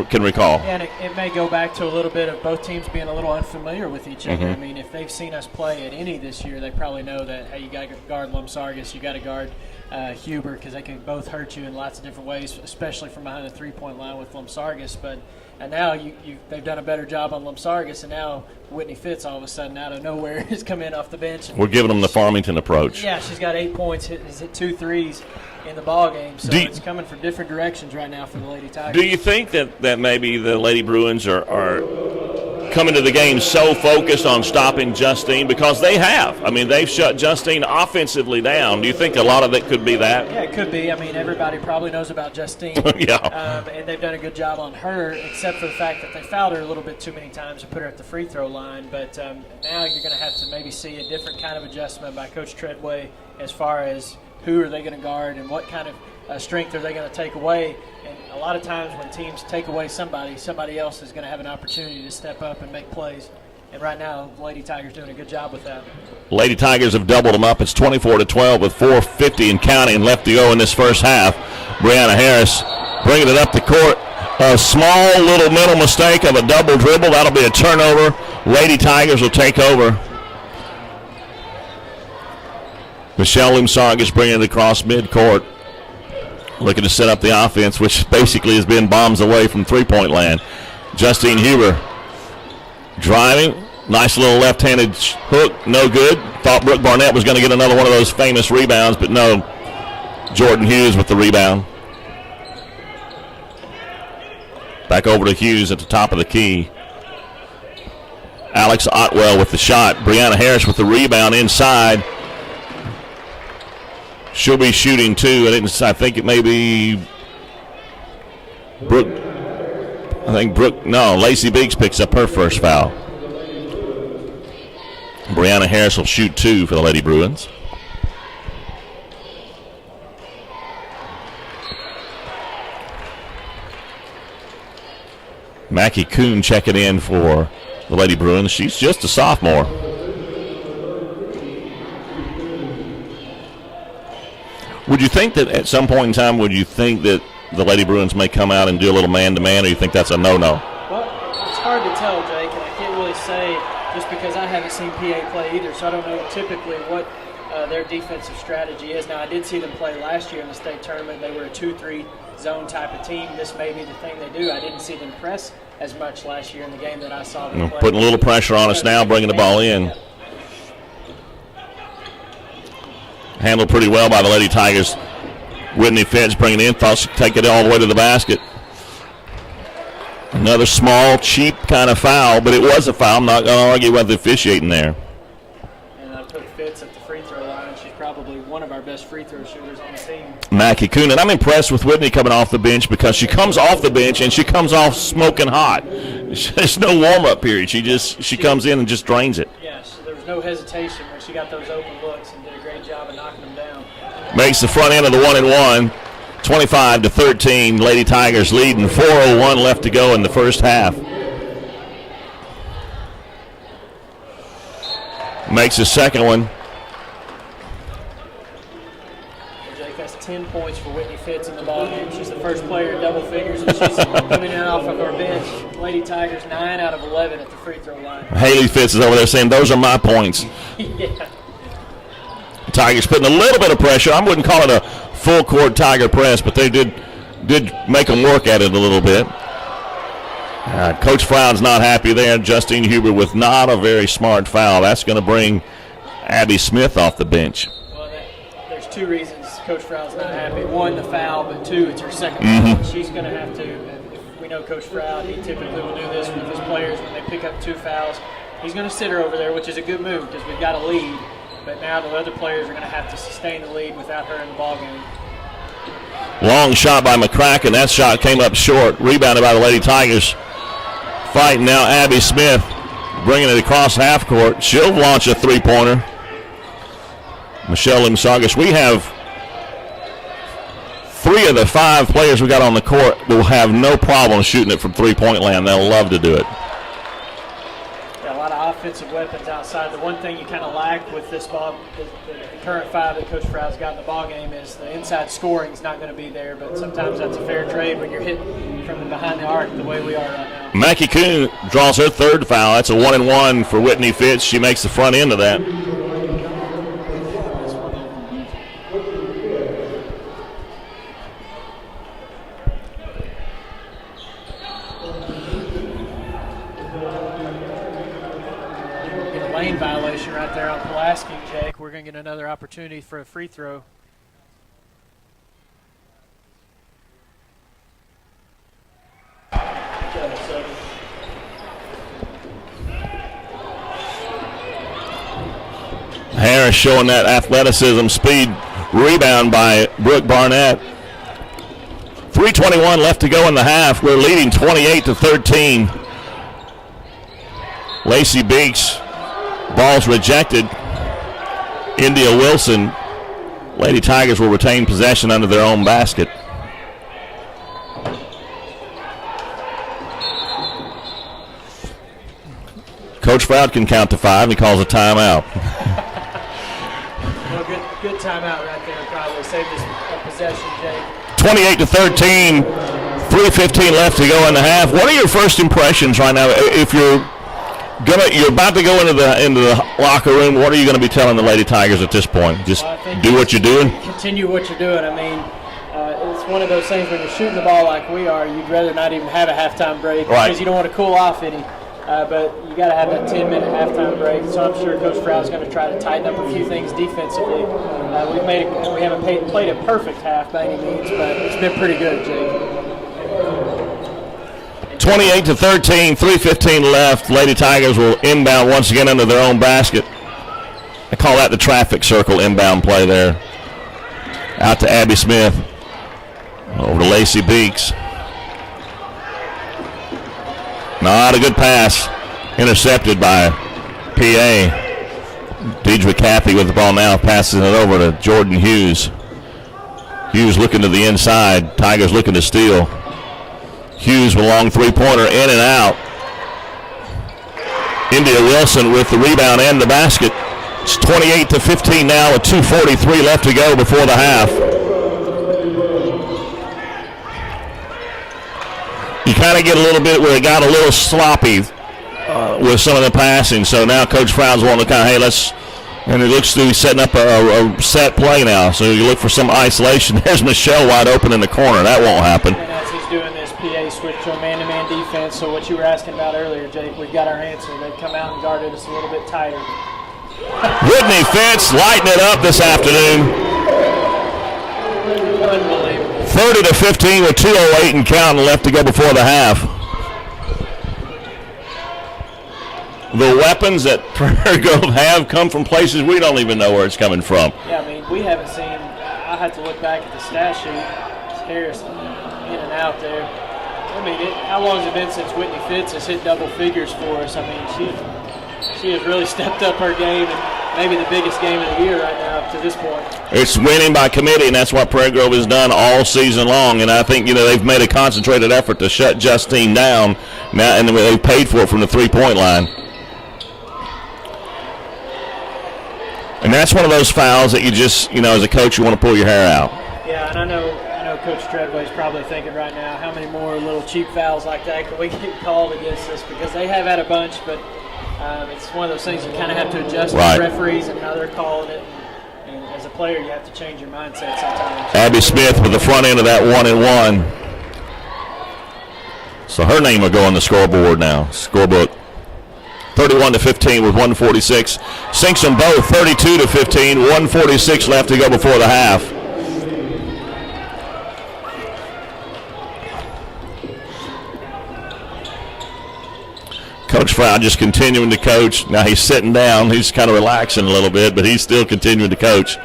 can recall. Yeah, and it may go back to a little bit of both teams being a little unfamiliar with each other. I mean, if they've seen us play at any this year, they probably know that, hey, you got to guard Limsargas, you got to guard Huber, because they can both hurt you in lots of different ways, especially from behind the three-point line with Limsargas. And now they've done a better job on Limsargas, and now Whitney Fitz all of a sudden out of nowhere has come in off the bench. We're giving them the Farmington approach. Yeah, she's got 8 points, has hit 2 threes in the ball game, so it's coming from different directions right now for the Lady Tigers. Do you think that maybe the Lady Bruins are coming to the game so focused on stopping Justine? Because they have. I mean, they've shut Justine offensively down. Do you think a lot of it could be that? Yeah, it could be. I mean, everybody probably knows about Justine. Yeah. And they've done a good job on her, except for the fact that they fouled her a little bit too many times and put her at the free throw line. But now you're going to have to maybe see a different kind of adjustment by Coach Treadway as far as who are they going to guard and what kind of strength are they going to take away. And a lot of times when teams take away somebody else is going to have an opportunity to step up and make plays. And right now, Lady Tigers doing a good job with that. Lady Tigers have doubled them up. It's 24-12 with 4:50 and counting left to go in this first half. Brianna Harris bringing it up the court. A small little mental mistake of a double dribble. That'll be a turnover. Lady Tigers will take over. Michelle Lumsargas bringing it across midcourt. Looking to set up the offense, which basically has been bombs away from three-point land. Justine Huber driving. Nice little left-handed hook. No good. Thought Brooke Barnett was going to get another one of those famous rebounds, but no. Jordan Hughes with the rebound. Back over to Hughes at the top of the key. Alex Otwell with the shot. Brianna Harris with the rebound inside. She'll be shooting two. I think it may be Brooke. Lacey Biggs picks up her first foul. Brianna Harris will shoot two for the Lady Bruins. Mackie Kuhn checking in for the Lady Bruins. She's just a sophomore. Would you think that at some point in time, that the Lady Bruins may come out and do a little man-to-man, or you think that's a no-no? Well, it's hard to tell, Jake, and I can't really say just because I haven't seen PA play either, so I don't know typically what their defensive strategy is. Now, I did see them play last year in the state tournament. They were a 2-3 zone type of team. This may be the thing they do. I didn't see them press as much last year in the game that I saw them play. Putting a little pressure on us now, bringing the ball in. Yeah. Handled pretty well by the Lady Tigers. Whitney Fitz bringing it in. Thought she'd take it all the way to the basket. Another small, cheap kind of foul, but it was a foul. I'm not going to argue about the officiating there. And I put Fitz at the free throw line. She's probably one of our best free throw shooters on the team. Mackie Kuhn. And I'm impressed with Whitney coming off the bench because she comes off the bench and she comes off smoking hot. There's no warm-up period. She comes in and just drains it. Yes, there was no hesitation when she got those open looks and did a great job of knocking them down. Makes the front end of the 1-and-1. 25-13. Lady Tigers leading. 4:01 left to go in the first half. Makes the second one. Jake, that's 10 points for Whitney Fitz in the ball game. She's the first player in double figures, and she's coming in off of our bench. Lady Tigers 9 out of 11 at the free throw line. Haley Fitz is over there saying, those are my points. Yeah. Tigers putting a little bit of pressure. I wouldn't call it a full court Tiger press, but they did make them work at it a little bit. Coach Frown's not happy there. Justine Huber with not a very smart foul. That's going to bring Abby Smith off the bench. Well, there's two reasons Coach Frown's not happy. One, the foul, but two, it's her second foul. She's going to have to, if we know Coach Frown, he typically will do this with his players when they pick up two fouls. He's going to sit her over there, which is a good move because we've got a lead. But now the other players are going to have to sustain the lead without her in the ballgame. Long shot by McCracken. That shot came up short. Rebounded by the Lady Tigers. Fighting now Abby Smith. Bringing it across half court. She'll launch a three-pointer. Michelle Lumsargas. We have 3 of the 5 players we got on the court will have no problem shooting it from three-point land. They'll love to do it. Offensive weapons outside. The one thing you kind of lack with this ball, the current 5 that Coach Frown's got in the ball game is the inside scoring is not going to be there, but sometimes that's a fair trade when you're hitting from behind the arc the way we are right now. Mackie Kuhn draws her third foul. That's a 1-and-1 for Whitney Fitz. She makes the front end of that. Violation right there on Pulaski, Jake. We're going to get another opportunity for a free throw. Harris showing that athleticism, speed, rebound by Brooke Barnett. 3:21 left to go in the half. We're leading 28-13. Lacey Beeks. Ball's rejected. India Wilson Lady Tigers will retain possession under their own basket. Coach Froud can count to 5. He calls a timeout. Well, good timeout right there. Probably saved us a possession, Jake. 28-13, 3:15 left to go in the half. What are your first impressions right now? If you're about to go into the locker room, what are you going to be telling the Lady Tigers at this point? Just do what you're doing? Continue what you're doing. I mean, it's one of those things when you're shooting the ball like we are, you'd rather not even have a halftime break because you don't want to cool off any. But you got to have that 10-minute halftime break. So I'm sure Coach Froud's going to try to tighten up a few things defensively. We haven't played a perfect half by any means, but it's been pretty good, Jake. 28-13, 3:15 left. Lady Tigers will inbound once again under their own basket. I call that the traffic circle inbound play there. Out to Abby Smith. Over to Lacey Beeks. Not a good pass. Intercepted by PA. Deidre Cappy with the ball now, passing it over to Jordan Hughes. Hughes looking to the inside. Tigers looking to steal. Hughes with a long three-pointer, in and out. India Wilson with the rebound and the basket. It's 28-15 now with 2:43 left to go before the half. You kind of get a little bit where it got a little sloppy with some of the passing. So now Coach Froud's wanting to kind of, and it looks to be setting up a set play now. So you look for some isolation. There's Michelle wide open in the corner. That won't happen. And as he's doing this, PA switch to a man-to-man defense. So what you were asking about earlier, Jake, we've got our answer. They've come out and guarded us a little bit tighter. Whitney Fitz lighting it up this afternoon. Unbelievable. 30-15 with 2:08 and counting left to go before the half. The weapons that Prairie Grove have come from places we don't even know where it's coming from. Yeah, I mean, we haven't seen, I had to look back at the stat sheet. It's Harrison in and out there. I mean, how long has it been since Whitney Fitz has hit double figures for us? I mean, she has really stepped up her game, and maybe the biggest game of the year right now up to this point. It's winning by committee, and that's what Prairie Grove has done all season long. And I think, they've made a concentrated effort to shut Justine down now, and they've paid for it from the three-point line. And that's one of those fouls that you just, as a coach, you want to pull your hair out. Yeah, and I know Coach Treadway's probably thinking right now, how many more little cheap fouls like that can we get called against us? Because they have had a bunch, but it's one of those things you kind of have to adjust with referees and how they're calling it. And as a player, you have to change your mindset sometimes. Abby Smith with the front end of that 1-and-1. So her name will go on the scoreboard now, scorebook. 31-15 with 1:46. Sinks them both, 32-15, 1:46 left to go before the half. Coach Froud just continuing to coach. Now he's sitting down. He's kind of relaxing a little bit, but he's still continuing to coach.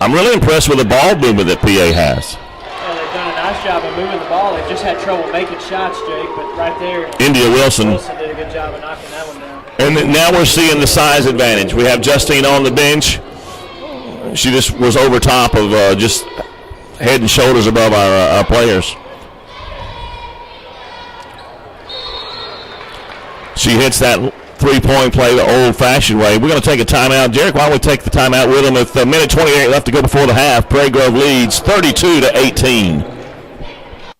I'm really impressed with the ball movement that PA has. Yeah, they've done a nice job of moving the ball. They've just had trouble making shots, Jake, but right there, India Wilson did a good job of knocking that one down. And now we're seeing the size advantage. We have Justine on the bench. She just was over top of just head and shoulders above our players. She hits that three-point play the old-fashioned way. We're going to take a timeout. Jarek, why don't we take the timeout with them? With a minute 28 left to go before the half, Prairie Grove leads 32-18.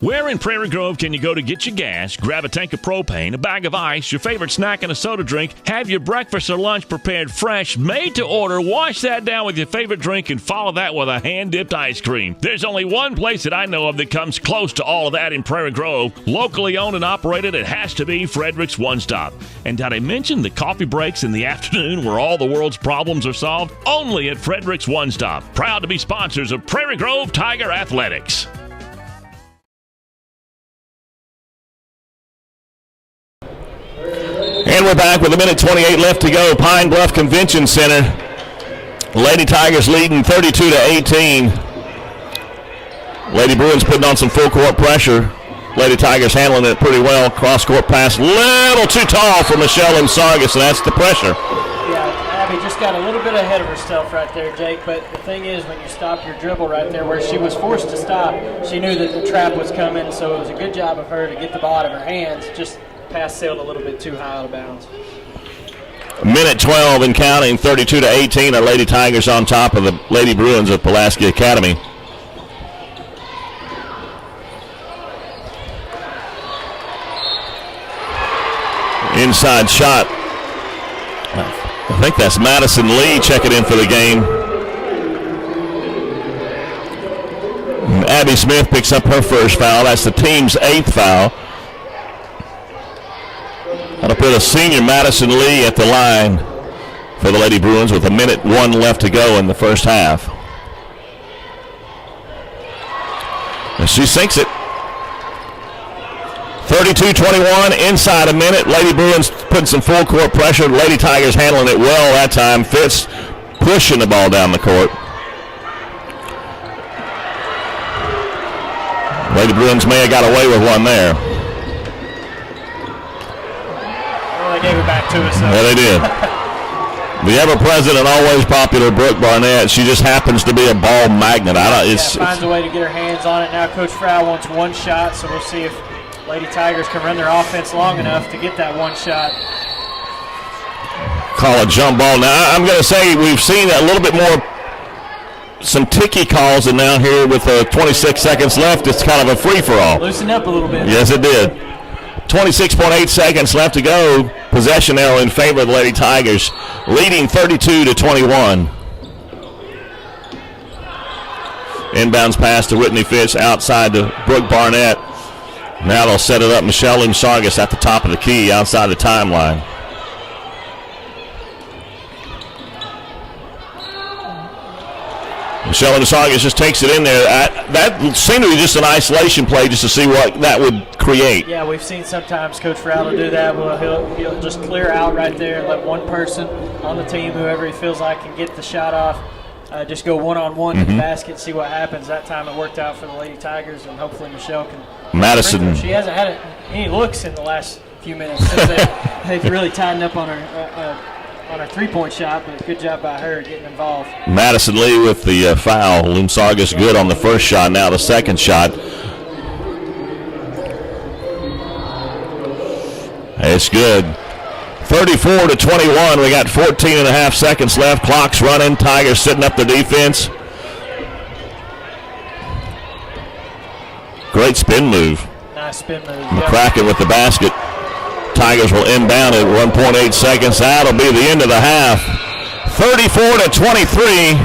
Where in Prairie Grove can you go to get your gas, grab a tank of propane, a bag of ice, your favorite snack, and a soda drink, have your breakfast or lunch prepared fresh, made to order, wash that down with your favorite drink, and follow that with a hand-dipped ice cream? There's only one place that I know of that comes close to all of that in Prairie Grove. Locally owned and operated, it has to be Frederick's One Stop. And did I mention the coffee breaks in the afternoon where all the world's problems are solved? Only at Frederick's One Stop. Proud to be sponsors of Prairie Grove Tiger Athletics. And we're back with a minute 28 left to go. Pine Bluff Convention Center. Lady Tigers leading 32-18. Lady Bruins putting on some full court pressure. Lady Tigers handling it pretty well. Cross court pass, little too tall for Michelle and Sargis, and that's the pressure. Yeah, Abby just got a little bit ahead of herself right there, Jake, but the thing is, when you stop your dribble right there where she was forced to stop, she knew that the trap was coming, so it was a good job of her to get the ball out of her hands, just pass sailed a little bit too high out of bounds. Minute 12 and counting, 32-18. Our Lady Tigers on top of the Lady Bruins of Pulaski Academy. Inside shot. I think that's Madison Lee checking in for the game. And Abby Smith picks up her first foul. That's the team's 8th foul. That'll put a senior Madison Lee at the line for the Lady Bruins with 1:01 left to go in the first half. And she sinks it. 32-21, inside a minute. Lady Bruins putting some full court pressure. Lady Tigers handling it well that time. Fitz pushing the ball down the court. Lady Bruins may have got away with one there. They gave it back to us, though. Yeah, they did. The ever-present and always popular Brooke Barnett, she just happens to be a ball magnet. Finds a way to get her hands on it. Now Coach Frau wants one shot, so we'll see if Lady Tigers can run their offense long enough to get that one shot. Call a jump ball. Now, I'm going to say we've seen a little bit more, some ticky calls, and now here with 26 seconds left, it's kind of a free-for-all. Loosened up a little bit. Yes, it did. 26.8 seconds left to go. Possession arrow in favor of the Lady Tigers, leading 32-21. Inbounds pass to Whitney Fitz outside to Brooke Barnett. Now they'll set it up. Michelle Limsargas at the top of the key outside the timeline. Michelle Limsargas just takes it in there. That seemed to be just an isolation play just to see what that would create. Yeah, we've seen sometimes Coach Frowell do that. Well, he'll just clear out right there and let one person on the team, whoever he feels like can get the shot off, just go one-on-one to the basket, see what happens. That time it worked out for the Lady Tigers, and hopefully Michelle can. Madison. She hasn't had any looks in the last few minutes since they've really tightened up on her three-point shot, but good job by her getting involved. Madison Lee with the foul. Limsargas good on the first shot. Now the second shot. It's good. 34-21. We got 14 and a half seconds left. Clock's running. Tigers setting up their defense. Great spin move. Nice spin move. McCracken with the basket. Tigers will inbound at 1.8 seconds. That'll be the end of the half. 34-23.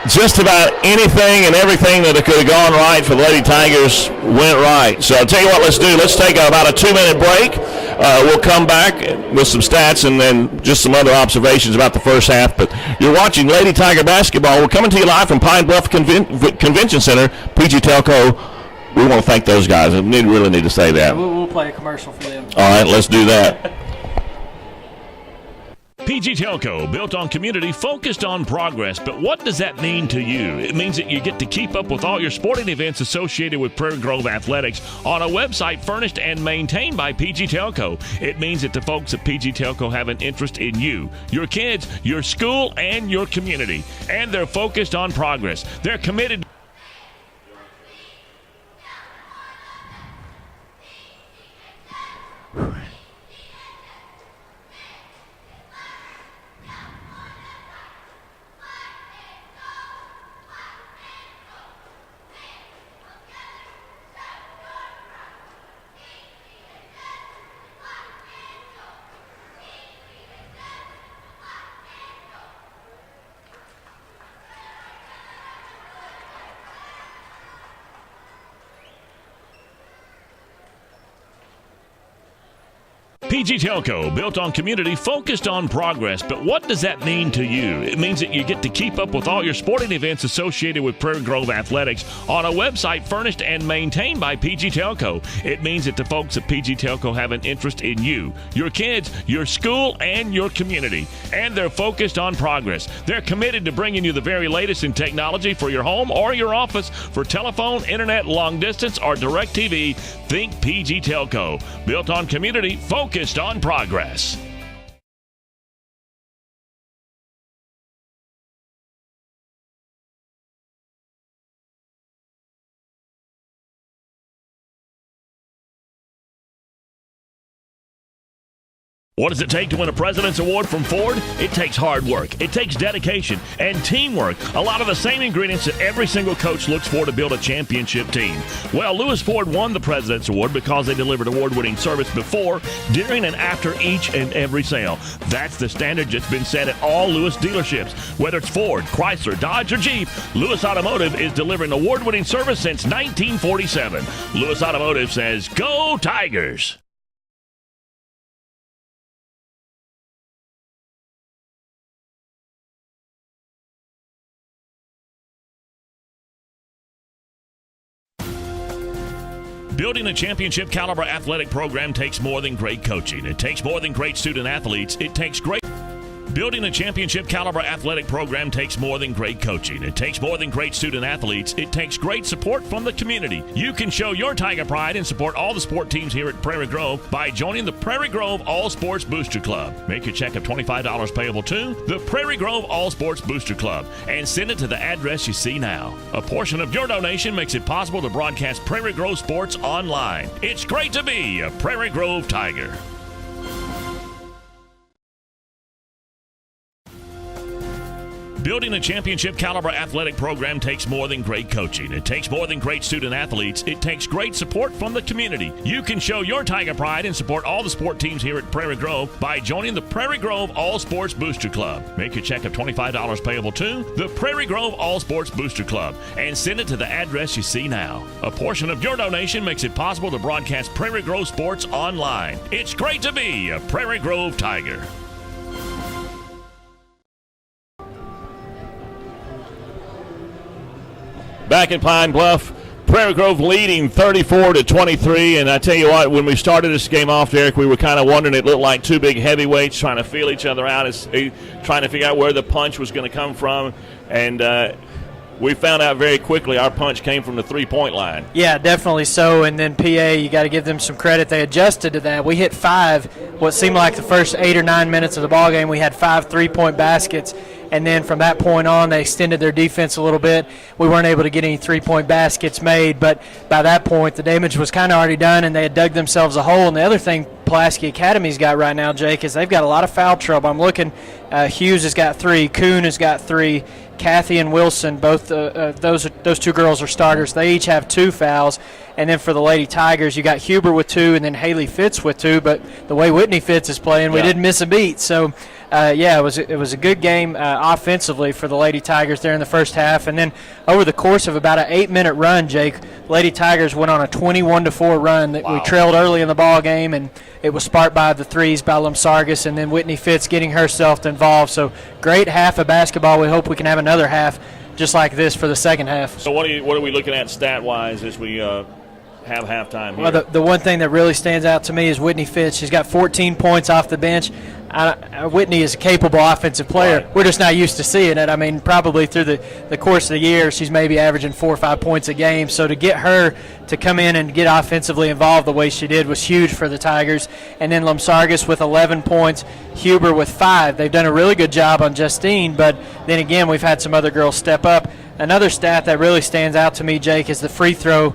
Just about anything and everything that could have gone right for the Lady Tigers went right. So I'll tell you what, let's do. Let's take about a 2-minute break. We'll come back with some stats and then just some other observations about the first half. But you're watching Lady Tiger basketball. We're coming to you live from Pine Bluff Convention Center, PG Telco. We want to thank those guys. We really need to say that. We'll play a commercial for them. All right, let's do that. PG Telco, built on community, focused on progress. But what does that mean to you? It means that you get to keep up with all your sporting events associated with Prairie Grove Athletics on a website furnished and maintained by PG Telco. It means that the folks at PG Telco have an interest in you, your kids, your school, and your community. And they're focused on progress. They're committed. PG Telco, built on community, focused on progress. But what does that mean to you? It means that you get to keep up with all your sporting events associated with Prairie Grove Athletics on a website furnished and maintained by PG Telco. It means that the folks at PG Telco have an interest in you, your kids, your school, and your community. And they're focused on progress. They're committed to bringing you the very latest in technology for your home or your office. For telephone, internet, long distance, or direct TV, think PG Telco. Built on community, focused on progress. What does it take to win a President's Award from Ford? It takes hard work. It takes dedication and teamwork. A lot of the same ingredients that every single coach looks for to build a championship team. Well, Lewis Ford won the President's Award because they delivered award-winning service before, during, and after each and every sale. That's the standard that's been set at all Lewis dealerships. Whether it's Ford, Chrysler, Dodge, or Jeep, Lewis Automotive is delivering award-winning service since 1947. Lewis Automotive says, "Go Tigers!" Building a championship caliber athletic program takes more than great coaching. It takes more than great student athletes. It takes great Building a championship caliber athletic program takes more than great coaching. It takes more than great student athletes. It takes great support from the community. You can show your Tiger pride and support all the sport teams here at Prairie Grove by joining the Prairie Grove All Sports Booster Club. Make your check of $25 payable to the Prairie Grove All Sports Booster Club and send it to the address you see now. A portion of your donation makes it possible to broadcast Prairie Grove sports online. It's great to be a Prairie Grove Tiger. Building a championship caliber athletic program takes more than great coaching. It takes more than great student athletes. It takes great support from the community. You can show your Tiger pride and support all the sport teams here at Prairie Grove by joining the Prairie Grove All Sports Booster Club. Make your check of $25 payable to the Prairie Grove All Sports Booster Club and send it to the address you see now. A portion of your donation makes it possible to broadcast Prairie Grove sports online. It's great to be a Prairie Grove Tiger. Back in Pine Bluff, Prairie Grove leading 34-23, and I tell you what, when we started this game off, Derek, we were kind of wondering, it looked like two big heavyweights trying to feel each other out, trying to figure out where the punch was going to come from, and we found out very quickly our punch came from the three-point line. Yeah, definitely so. And then PA, you got to give them some credit. They adjusted to that. We hit what seemed like the first 8 or 9 minutes of the ball game. We had 5 3-point baskets. And then from that point on, they extended their defense a little bit. We weren't able to get any 3-point baskets made, but by that point, the damage was kind of already done, and they had dug themselves a hole. And the other thing Pulaski Academy's got right now, Jake, is they've got a lot of foul trouble. I'm looking, Hughes has got 3, Kuhn has got 3, Kathy and Wilson, both those two girls are starters. They each have 2 fouls. And then for the Lady Tigers, you got Huber with 2 and then Haley Fitz with 2. But the way Whitney Fitz is playing, we didn't miss a beat. So, it was a good game offensively for the Lady Tigers there in the first half. And then over the course of about an 8-minute run, Jake, Lady Tigers went on a 21-4 run. That We trailed early in the ball game, and it was sparked by the threes by Lumsargis and then Whitney Fitz getting herself involved. So great half of basketball. We hope we can have another half just like this for the second half. So what are we looking at stat-wise as we have halftime here? Well, the one thing that really stands out to me is Whitney Fitz. She's got 14 points off the bench. Whitney is a capable offensive player. Right. We're just not used to seeing it. I mean, probably through the course of the year, she's maybe averaging 4 or 5 points a game. So to get her to come in and get offensively involved the way she did was huge for the Tigers. And then Lumsargis with 11 points, Huber with 5. They've done a really good job on Justine, but then again, we've had some other girls step up. Another stat that really stands out to me, Jake, is the free throw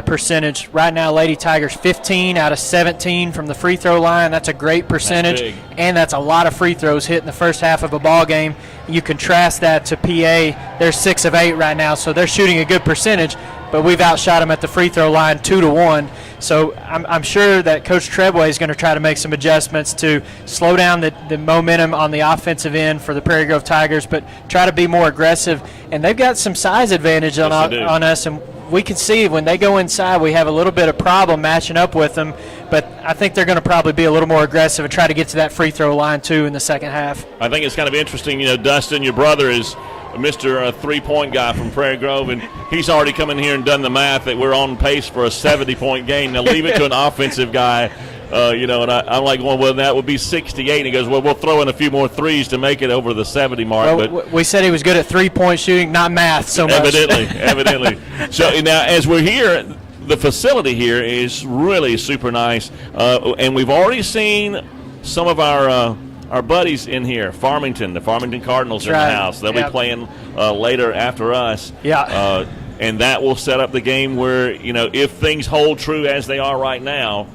percentage. Right now, Lady Tigers 15 out of 17 from the free throw line. That's a great percentage, and that's a lot of free throws hit in the first half of a ball game. You contrast that to PA. They're 6 of 8 right now, so they're shooting a good percentage, but we've outshot them at the free throw line 2-1. So I'm sure that Coach Trebway is going to try to make some adjustments to slow down the momentum on the offensive end for the Prairie Grove Tigers, but try to be more aggressive. And they've got some size advantage on us, and we can see when they go inside, we have a little bit of problem matching up with them, but I think they're going to probably be a little more aggressive and try to get to that free throw line, too, in the second half. I think it's kind of interesting. Dustin, your brother is Mr. Three-point guy from Prairie Grove, and he's already come in here and done the math that we're on pace for a 70-point game. Now, leave it to an offensive guy. And I'm like, well, that would be 68. And he goes, well, we'll throw in a few more threes to make it over the 70 mark. Well, but we said he was good at three-point shooting, not math so much. Evidently. So now, as we're here, the facility here is really super nice. And we've already seen some of our buddies in here, the Farmington Cardinals in the house. They'll be playing later after us. Yeah. And that will set up the game where, if things hold true as they are right now,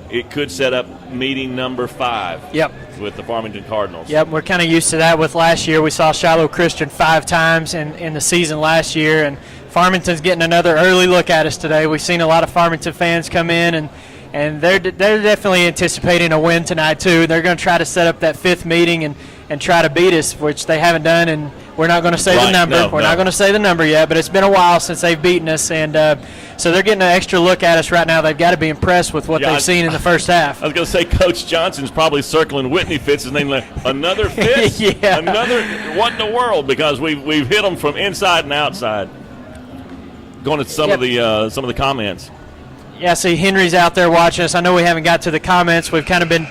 it could set up meeting number 5. Yep. With the Farmington Cardinals. Yep, we're kind of used to that with last year. We saw Shiloh Christian 5 times in the season last year, and Farmington's getting another early look at us today. We've seen a lot of Farmington fans come in, and they're definitely anticipating a win tonight too. They're going to try to set up that 5th meeting and try to beat us, which they haven't done, and we're not going to say the number. We're not going to say the number yet, but it's been a while since they've beaten us, and so they're getting an extra look at us right now. They've got to be impressed with what they've seen in the first half. I was going to say Coach Johnson's probably circling Whitney Fitz' name. Like, another Fitz? Yeah. Another? What in the world? Because we've hit them from inside and outside. Going to some of the comments. Yeah, see, Henry's out there watching us. I know we haven't got to the comments. We've kind of been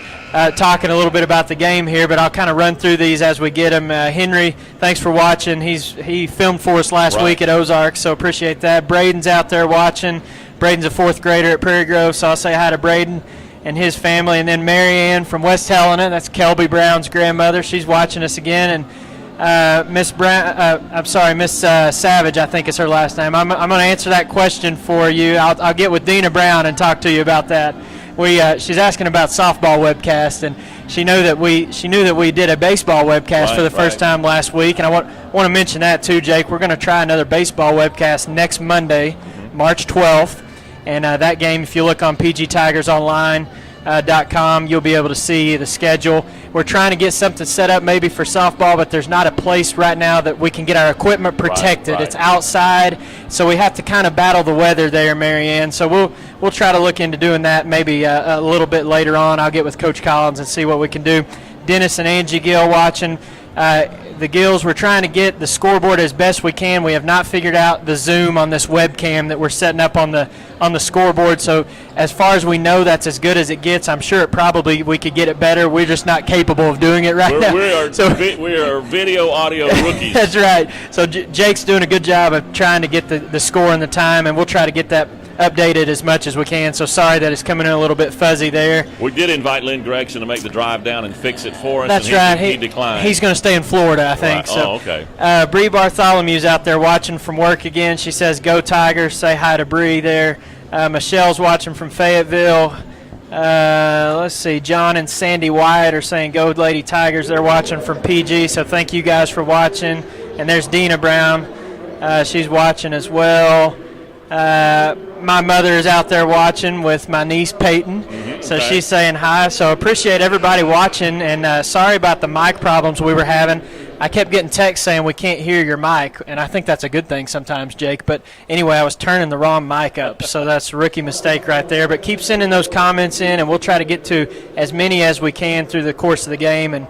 talking a little bit about the game here, but I'll kind of run through these as we get them. Henry, thanks for watching. He filmed for us last week at Ozark, so appreciate that. Braden's out there watching. Braden's a 4th grader at Prairie Grove, so I'll say hi to Braden and his family. And then Marianne from West Helena, that's Kelby Brown's grandmother. She's watching us again. And Miss Savage, I think is her last name. I'm going to answer that question for you. I'll get with Dina Brown and talk to you about that. She's asking about softball webcast, and she knew that we did a baseball webcast for the first time last week. And I want to mention that too, Jake. We're going to try another baseball webcast next Monday, March 12th, and that game, if you look on pgtigersonline.com, you'll be able to see the schedule. We're trying to get something set up maybe for softball, but there's not a place right now that we can get our equipment protected. Right. It's outside, so we have to kind of battle the weather there, Marianne. So we'll try to look into doing that maybe a little bit later on. I'll get with Coach Collins and see what we can do. Dennis and Angie Gill watching. The Gills, we're trying to get the scoreboard as best we can. We have not figured out the zoom on this webcam that we're setting up on the scoreboard. So as far as we know, that's as good as it gets. I'm sure we could get it better. We're just not capable of doing it right now. We are video audio rookies. That's right. So Jake's doing a good job of trying to get the score and the time, and we'll try to get that updated as much as we can. So sorry that it's coming in a little bit fuzzy there. We did invite Lynn Gregson to make the drive down and fix it for us. That's right. He declined. He's going to stay in Florida, I think. Right. So, okay. Bree Bartholomew's out there watching from work again. She says, "Go Tigers." Say hi to Bree there. Michelle's watching from Fayetteville. Let's see. John and Sandy Wyatt are saying, "Go Lady Tigers." They're watching from PG. So thank you guys for watching. And there's Dina Brown. She's watching as well. My mother is out there watching with my niece Peyton, so she's saying hi. So appreciate everybody watching, and sorry about the mic problems we were having. I kept getting texts saying we can't hear your mic, and I think that's a good thing sometimes, Jake. But anyway, I was turning the wrong mic up, so that's a rookie mistake right there. But keep sending those comments in, and we'll try to get to as many as we can through the course of the game. And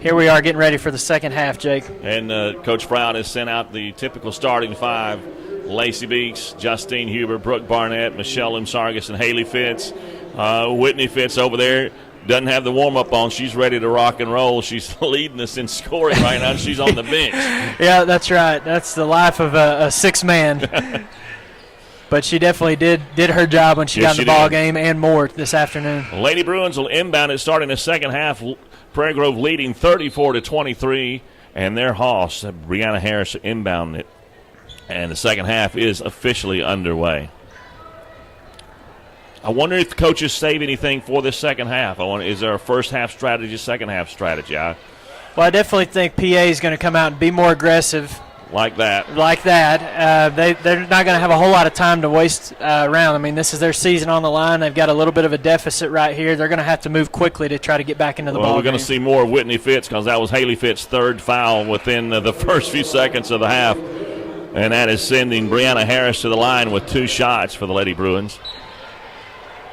here we are getting ready for the second half, Jake. And Coach Brown has sent out the typical starting 5. Lacey Beeks, Justine Huber, Brooke Barnett, Michelle Sargis, and Haley Fitz. Whitney Fitz over there doesn't have the warm-up on. She's ready to rock and roll. She's leading us in scoring right now. She's on the bench. Yeah, that's right. That's the life of a 6-man. But she definitely did her job when she got in the ball game and more this afternoon. Lady Bruins will inbound it starting the second half. Prairie Grove leading 34-23, and their hoss, Brianna Harris, inbound it. And the second half is officially underway. I wonder if the coaches save anything for this second half. Is there a first half strategy, second half strategy? Well, I definitely think PA is going to come out and be more aggressive. Like that. They're not going to have a whole lot of time to waste around. I mean, this is their season on the line. They've got a little bit of a deficit right here. They're going to have to move quickly to try to get back into the ball We're going to see more of Whitney Fitz because that was Haley Fitz's third foul within the first few seconds of the half. And that is sending Brianna Harris to the line with 2 shots for the Lady Bruins.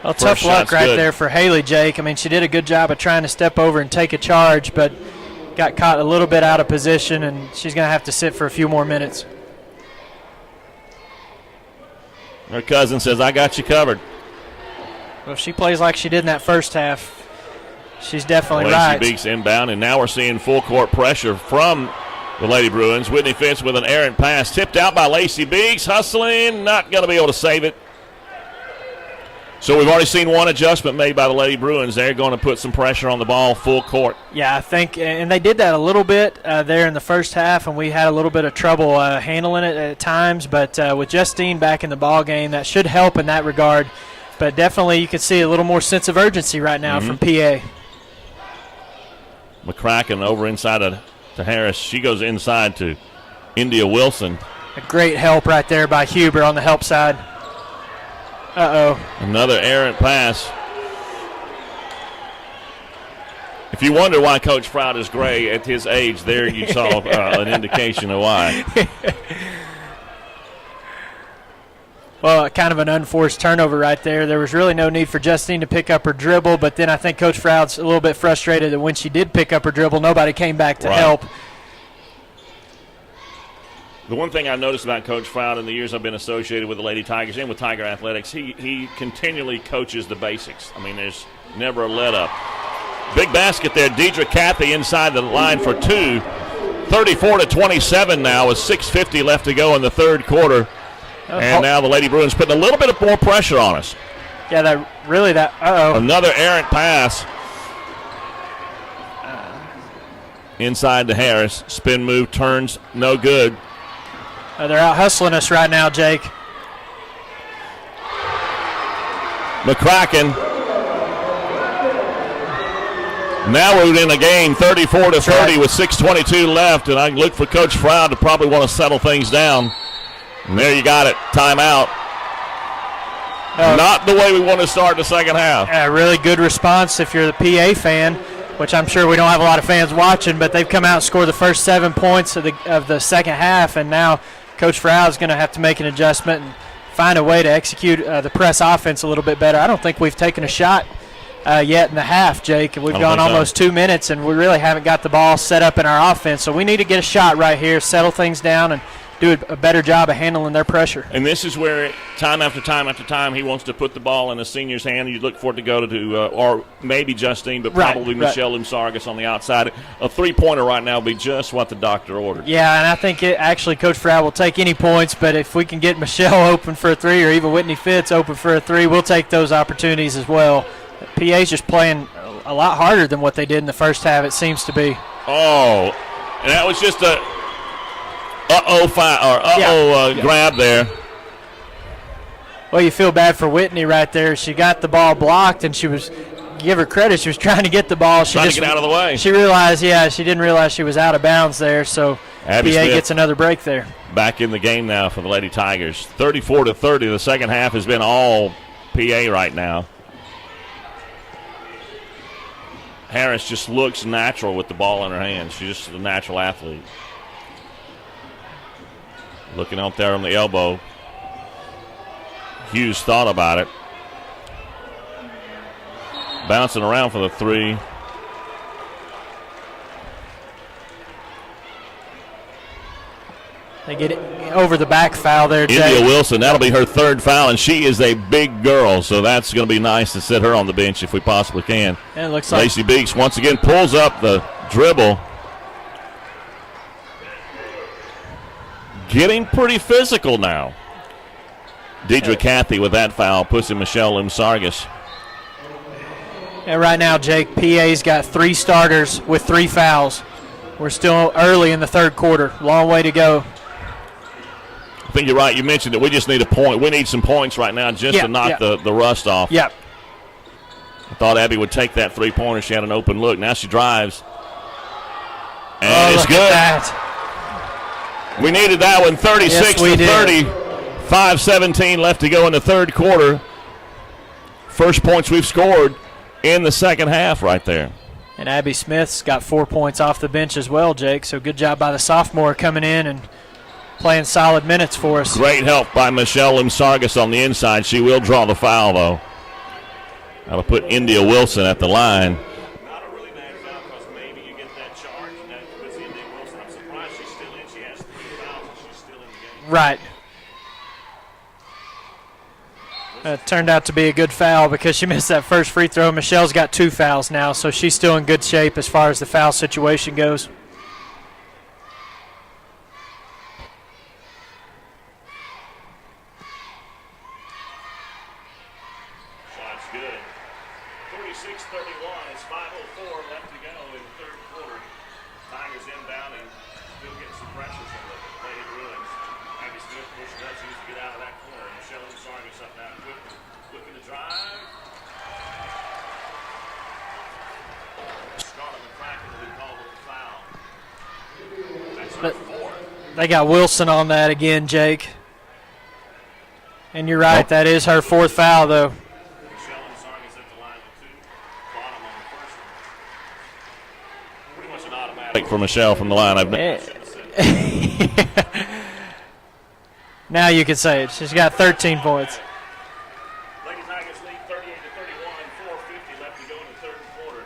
Well, tough luck right there for Haley, Jake. I mean, she did a good job of trying to step over and take a charge, but got caught a little bit out of position, and she's going to have to sit for a few more minutes. Her cousin says, "I got you covered." Well, if she plays like she did in that first half, she's definitely right. Lacey Beeks inbound, and now we're seeing full court pressure from the Lady Bruins. Whitney Fitz with an errant pass, tipped out by Lacey Beeks, hustling, not going to be able to save it. So we've already seen one adjustment made by the Lady Bruins. They're going to put some pressure on the ball full court. Yeah, I think, and they did that a little bit there in the first half, and we had a little bit of trouble handling it at times. But with Justine back in the ball game, that should help in that regard. But definitely you can see a little more sense of urgency right now from PA. McCracken over inside to Harris. She goes inside to India Wilson. A great help right there by Huber on the help side. Another errant pass. If you wonder why Coach Proud is gray at his age, there you saw an indication of why. Well, kind of an unforced turnover right there. There was really no need for Justine to pick up her dribble, but then I think Coach Proud's a little bit frustrated that when she did pick up her dribble, nobody came back to help. The one thing I've noticed about Coach Proud in the years I've been associated with the Lady Tigers and with Tiger Athletics, he continually coaches the basics. I mean, there's never a let-up. Big basket there. Deidre Cathy inside the line for two. 34-27 now with 6:50 left to go in the third quarter. And now the Lady Bruins putting a little bit of more pressure on us. Yeah, Another errant pass. Inside to Harris. Spin move, turns, no good. They're out hustling us right now, Jake. McCracken. Now we're in a game 34-30 with 6:22 left, and I look for Coach Proud to probably want to settle things down. And there you got it, timeout. Not the way we want to start the second half. Yeah, really good response if you're the PA fan, which I'm sure we don't have a lot of fans watching, but they've come out and scored the first 7 points of the second half, and now Coach Proud is going to have to make an adjustment and find a way to execute the press offense a little bit better. I don't think we've taken a shot yet in the half, Jake. We've gone almost 2 minutes, and we really haven't got the ball set up in our offense. So we need to get a shot right here, settle things down, and do a better job of handling their pressure. And this is where time after time after time he wants to put the ball in a senior's hand. You look for it to go to or maybe Justine, but probably Michelle Lumsargas on the outside. A three-pointer right now would be just what the doctor ordered. Yeah, and I think actually Coach Proud will take any points, but if we can get Michelle open for a three or even Whitney Fitz open for a three, we'll take those opportunities as well. PA's just playing a lot harder than what they did in the first half, it seems to be. Oh, and that was just a grab there. Well, you feel bad for Whitney right there. She got the ball blocked, and she was, give her credit, she was trying to get the ball. She trying to get out of the way. She realized, she didn't realize she was out of bounds there, so Abby PA Smith gets another break there. Back in the game now for the Lady Tigers. 34-30. The second half has been all PA right now. Harris just looks natural with the ball in her hands. She's just a natural athlete. Looking out there on the elbow. Hughes thought about it. Bouncing around for the three. They get it over the back foul there, Jay. India Wilson, that'll be her third foul, and she is a big girl, so that's going to be nice to sit her on the bench if we possibly can. And it looks like Lacey Beeks once again pulls up the dribble. Getting pretty physical now. Deidre Cathy with that foul, pushing Michelle Lumsargas. And right now, Jake, PA's got 3 starters with 3 fouls. We're still early in the third quarter. Long way to go. I think you're right. You mentioned that we just need a point. We need some points right now just to knock the rust off. Yep. I thought Abby would take that three-pointer. She had an open look. Now she drives. And it's good. We needed that one. 36-30. 5:17 left to go in the third quarter. First points we've scored in the second half right there. And Abby Smith's got 4 points off the bench as well, Jake. So good job by the sophomore coming in and playing solid minutes for us. Great help by Michelle Lumsargas on the inside. She will draw the foul, though. That'll put India Wilson at the line. Not a really bad foul because maybe you get that charge. And that puts India Wilson. I'm surprised she's still in. She has 3 fouls and she's still in the game. Right. It turned out to be a good foul because she missed that first free throw. Michelle's got 2 fouls now, so she's still in good shape as far as the foul situation goes. Shot's good. 36-31. It's 5:04 left to go in the third quarter. Tigers inbounding. Still getting some pressures on the Lady Bruins. Abby Smith pushing up, seems to get out of that corner. Michelle Lumsargas up now. Looking to drive. They got Wilson on that again, Jake. And you're right, that is her fourth foul, though. Pretty much an automatic for Michelle from the line. Now you can say it. She's got 13 points. Lady Tigers lead 38-31, 4:50 left to go in the third quarter.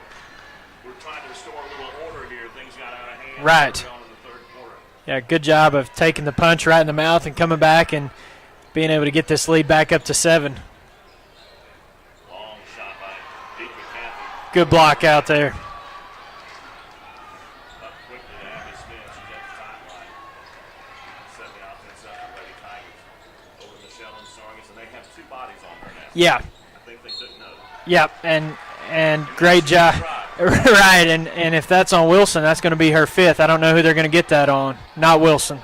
We're trying to restore a little order here. Things got out of hand. Right. On in the third quarter. Yeah, good job of taking the punch right in the mouth and coming back and being able to get this lead back up to 7. Long shot by Deacon Cathy. Good block out there. Up quickly to Abby Smith. She's at the timeline. Set the offense up for Lady Tigers. Over Michelle and Sargis, and they have 2 bodies on her now. Yeah. I think they couldn't know. Yep, and great job. Right, and if that's on Wilson, that's going to be her 5th. I don't know who they're going to get that on. Not Wilson. I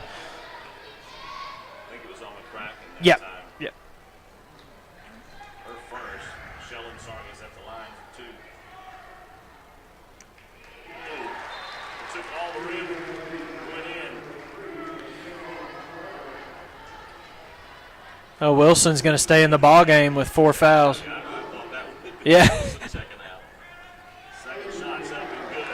think it was on McCracken that Yep. time. Yep. Her first. Michelle and Sargis at the line for 2. Ooh. Took all the rim, went in. Oh, Wilson's going to stay in the ball game with 4 fouls. I thought that would be Yeah. second out. Second shot's up and good.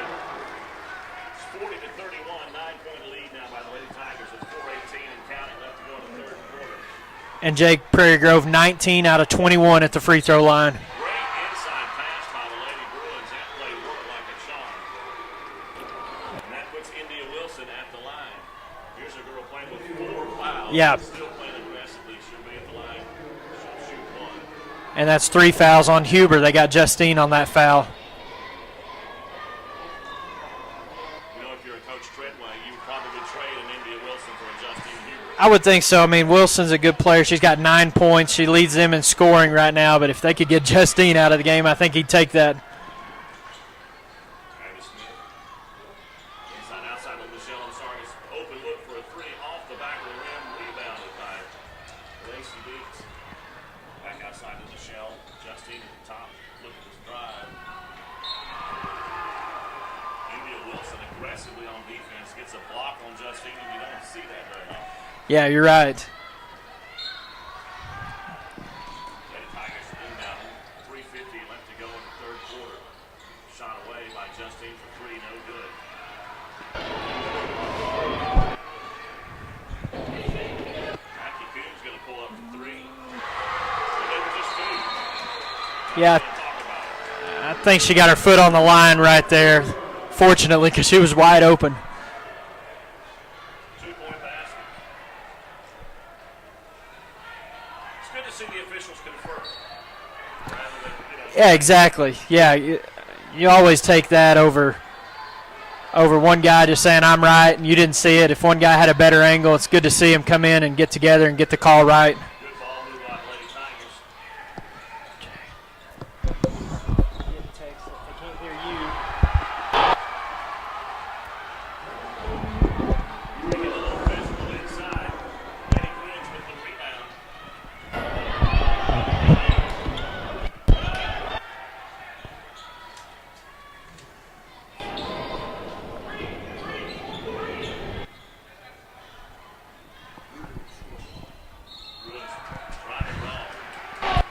It's 40-31, 9-point lead now by the Lady Tigers with 4:18 and counting left to go in the third quarter. And Jake, Prairie Grove 19 out of 21 at the free throw line. Great inside pass by the Lady Bruins. That play worked like a charm. And that puts India Wilson at the line. Here's a girl playing with 4 fouls. Yeah. Still playing aggressively. She'll be at the line. She'll shoot 1. And that's 3 fouls on Huber. They got Justine on that foul. You know, if you're a Coach Treadway, you would probably trade an India Wilson for a Justine Huber. I would think so. I mean, Wilson's a good player. She's got 9 points. She leads them in scoring right now. But if they could get Justine out of the game, I think he'd take that. Abby Smith. Inside outside with Michelle and Sargis. Open look for a 3 off the back of the rim. Rebounded by Lacey Beats. Back outside to Michelle. Justine at the top. Look at this drive. India Wilson aggressively on defense. Gets a block on Justine, and you don't see that very often. Yeah, you're right. Lady Tigers inbound. 3:50 left to go in the third quarter. Shot away by Justine for 3. No good. Mackie Coombs going to pull up for 3. They were just 2. Yeah, Talk about it. I think she got her foot on the line right there, fortunately, because she was wide open. 2-point basket. It's good to see the officials confer. Rather than, Yeah, exactly. Yeah, you always take that over one guy just saying I'm right and you didn't see it. If one guy had a better angle, it's good to see him come in and get together and get the call right. good ball move by Lady Tigers. Bring it a little physical inside. Lady Queens with the rebound. Bruins drive it well.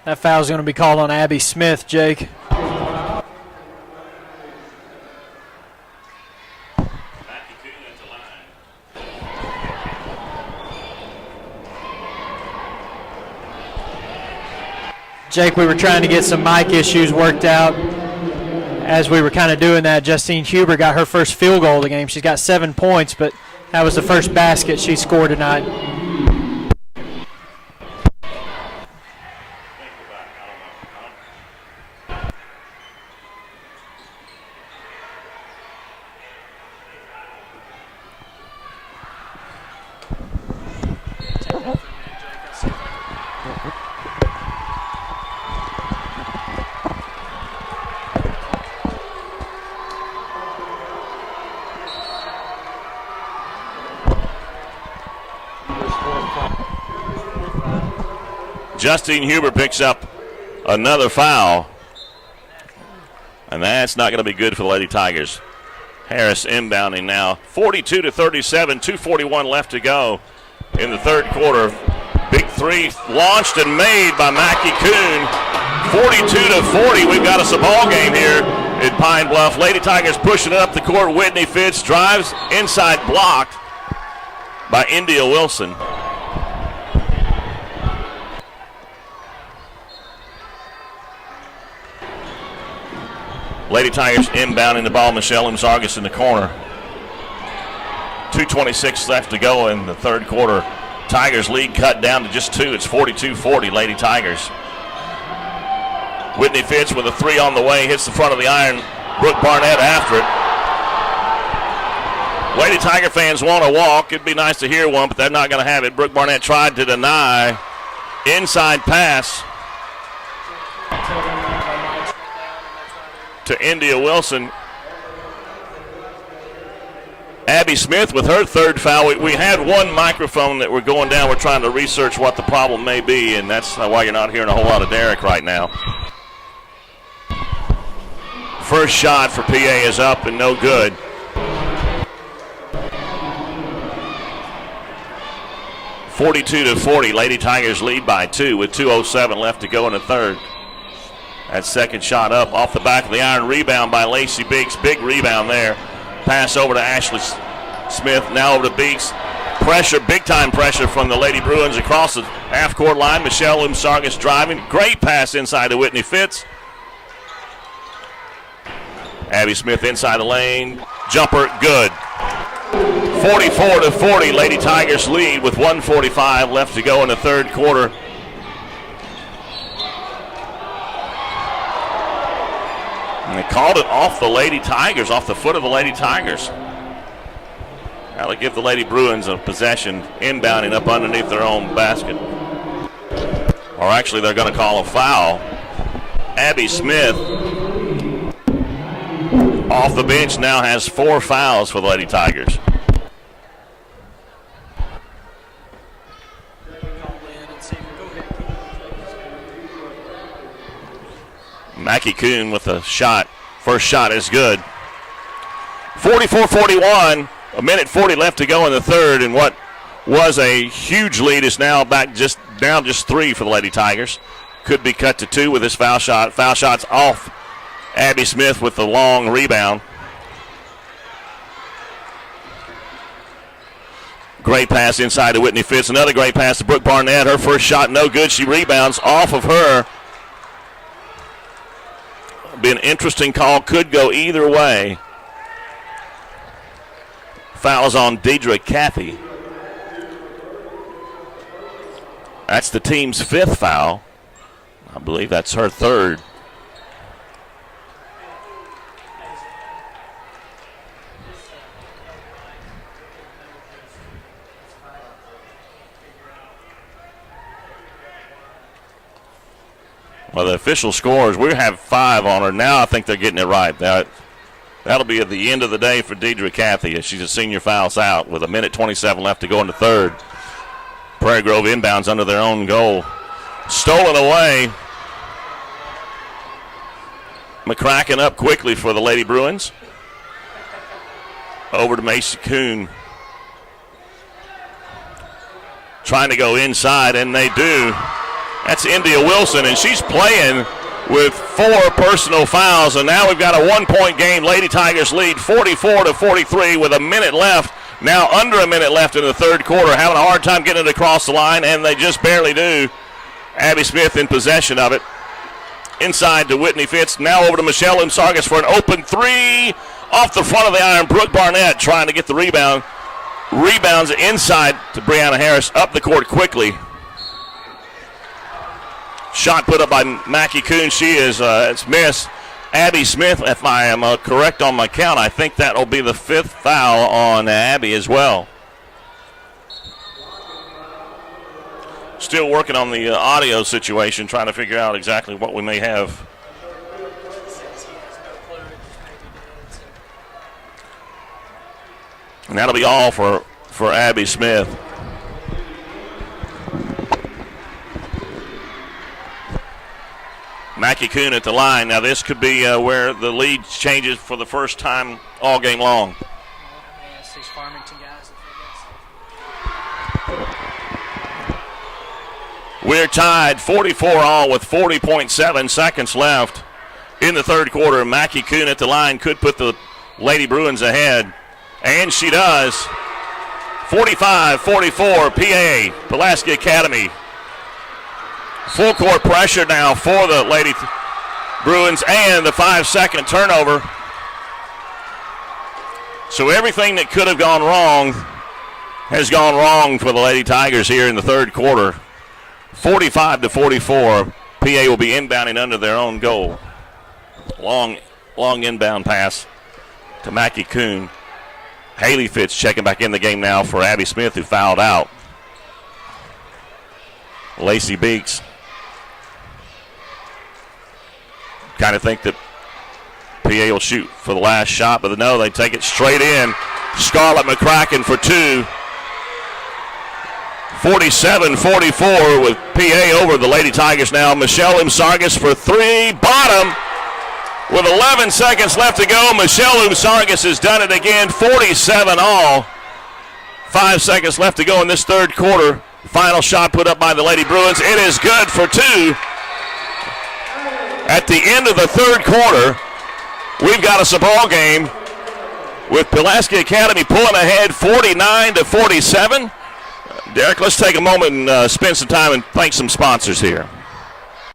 That foul's going to be called on Abby Smith, Jake. Mackie Coon at the line. Jake, we were trying to get some mic issues worked out. As we were kind of doing that, Justine Huber got her first field goal of the game. She's got 7 points, but that was the first basket she scored tonight. Think about it. I don't know. Justine Huber picks up another foul. And that's not going to be good for the Lady Tigers. Harris inbounding now. 42-37, 2:41 left to go in the third quarter. Big three launched and made by Mackie Kuhn. 42-40. We've got us a ball game here in Pine Bluff. Lady Tigers pushing it up the court. Whitney Fitz drives inside, blocked by India Wilson. Lady Tigers inbounding the ball. Michelle Imzargas in the corner. 2:26 left to go in the third quarter. Tigers lead cut down to just 2. It's 42-40, Lady Tigers. Whitney Fitz with a three on the way, hits the front of the iron. Brooke Barnett after it. Lady Tiger fans want to walk. It'd be nice to hear one, but they're not going to have it. Brooke Barnett tried to deny. Inside pass to India Wilson. Abby Smith with her third foul. We had one microphone that we're going down. We're trying to research what the problem may be, and that's why you're not hearing a whole lot of Derek right now. First shot for PA is up and no good. (42-40). Lady Tigers lead by 2 with 2:07 left to go in the third. That second shot up off the back of the iron. Rebound by Lacey Beeks. Big rebound there. Pass over to Ashley Smith. Now over to Beeks. Pressure, big time pressure from the Lady Bruins across the half court line. Michelle Umsargas driving. Great pass inside to Whitney Fitz. Abby Smith inside the lane. Jumper, good. 44-40. Lady Tigers lead with 1:45 left to go in the third quarter. And they called it off the Lady Tigers, off the foot of the Lady Tigers. Now they give the Lady Bruins a possession, inbounding up underneath their own basket. Or actually, they're going to call a foul. Abby Smith, off the bench, now has 4 fouls for the Lady Tigers. Mackie Kuhn with a shot. First shot is good. 44-41. A minute 40 left to go in the third, and what was a huge lead is now back down just 3 for the Lady Tigers. Could be cut to 2 with this foul shot. Foul shot's off. Abby Smith with the long rebound. Great pass inside to Whitney Fitz. Another great pass to Brooke Barnett. Her first shot no good. She rebounds off of her. Be an interesting call. Could go either way. Fouls on Deidre Cathy. That's the team's 5th foul. I believe that's her 3rd. Well, the official scores, we have 5 on her. Now I think they're getting it right. That'll be at the end of the day for Deidre Cathy as she's a senior fouls out with a minute 27 left to go in the third. Prairie Grove inbounds under their own goal. Stolen away. McCracken up quickly for the Lady Bruins. Over to Macy Kuhn. Trying to go inside, and they do. That's India Wilson, and she's playing with 4 personal fouls, and now we've got a 1-point game. Lady Tigers lead 44-43 with a minute left. Now under a minute left in the third quarter. Having a hard time getting it across the line, and they just barely do. Abby Smith in possession of it. Inside to Whitney Fitz. Now over to Michelle Imsargas for an open 3 off the front of the iron. Brooke Barnett trying to get the rebound. Rebounds inside to Brianna Harris. Up the court quickly. Shot put up by Mackie Kuhn. It's missed. Abby Smith, if I am correct on my count, I think that will be the 5th foul on Abby as well. Still working on the audio situation, trying to figure out exactly what we may have. And that'll be all for Abby Smith. Mackie Kuhn at the line. Now this could be where the lead changes for the first time all game long. These Farmington guys, We're tied 44 all with 40.7 seconds left in the third quarter. Mackie Kuhn at the line could put the Lady Bruins ahead, and she does. 45-44, PA, Pulaski Academy. Full court pressure now for the Lady Bruins and the 5-second turnover. So everything that could have gone wrong has gone wrong for the Lady Tigers here in the third quarter. 45-44, PA will be inbounding under their own goal. Long inbound pass to Mackie Kuhn. Haley Fitz checking back in the game now for Abby Smith, who fouled out. Lacey Beeks. Kind of think that PA will shoot for the last shot, but no, they take it straight in. Scarlett McCracken for two. 47-44 with PA over the Lady Tigers now. Michelle Umsargas for three. Bottom with 11 seconds left to go. Michelle Umsargas has done it again. 47 all. 5 seconds left to go in this third quarter. Final shot put up by the Lady Bruins. It is good for two. At the end of the third quarter, we've got us a ball game with Pulaski Academy pulling ahead 49-47. Derek, let's take a moment and spend some time and thank some sponsors here.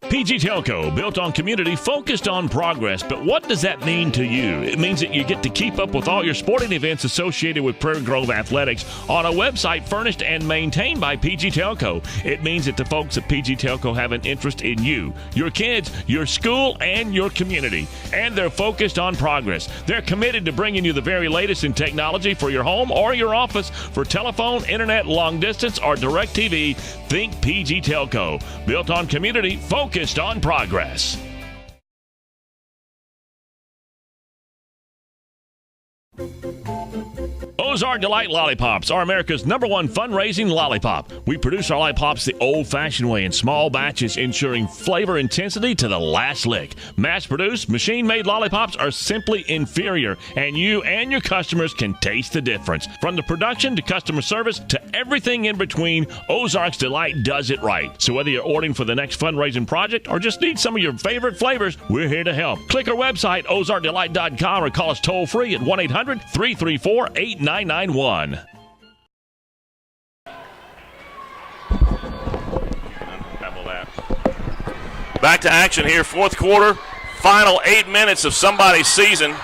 PG Telco, built on community, focused on progress. But what does that mean to you? It means that you get to keep up with all your sporting events associated with Prairie Grove Athletics on a website furnished and maintained by PG Telco. It means that the folks at PG Telco have an interest in you, your kids, your school, and your community. And they're focused on progress. They're committed to bringing you the very latest in technology for your home or your office, for telephone, internet, long distance, or direct TV. Think PG Telco. Built on community, focused on progress. Ozark Delight Lollipops are America's #1 fundraising lollipop. We produce our lollipops the old-fashioned way in small batches, ensuring flavor intensity to the last lick. Mass-produced, machine-made lollipops are simply inferior, and you and your customers can taste the difference. From the production to customer service to everything in between, Ozark's Delight does it right. So whether you're ordering for the next fundraising project or just need some of your favorite flavors, we're here to help. Click our website, ozarkdelight.com, or call us toll-free at 1-800-334-8991. Back to action here, fourth quarter. Final 8 minutes of somebody's season.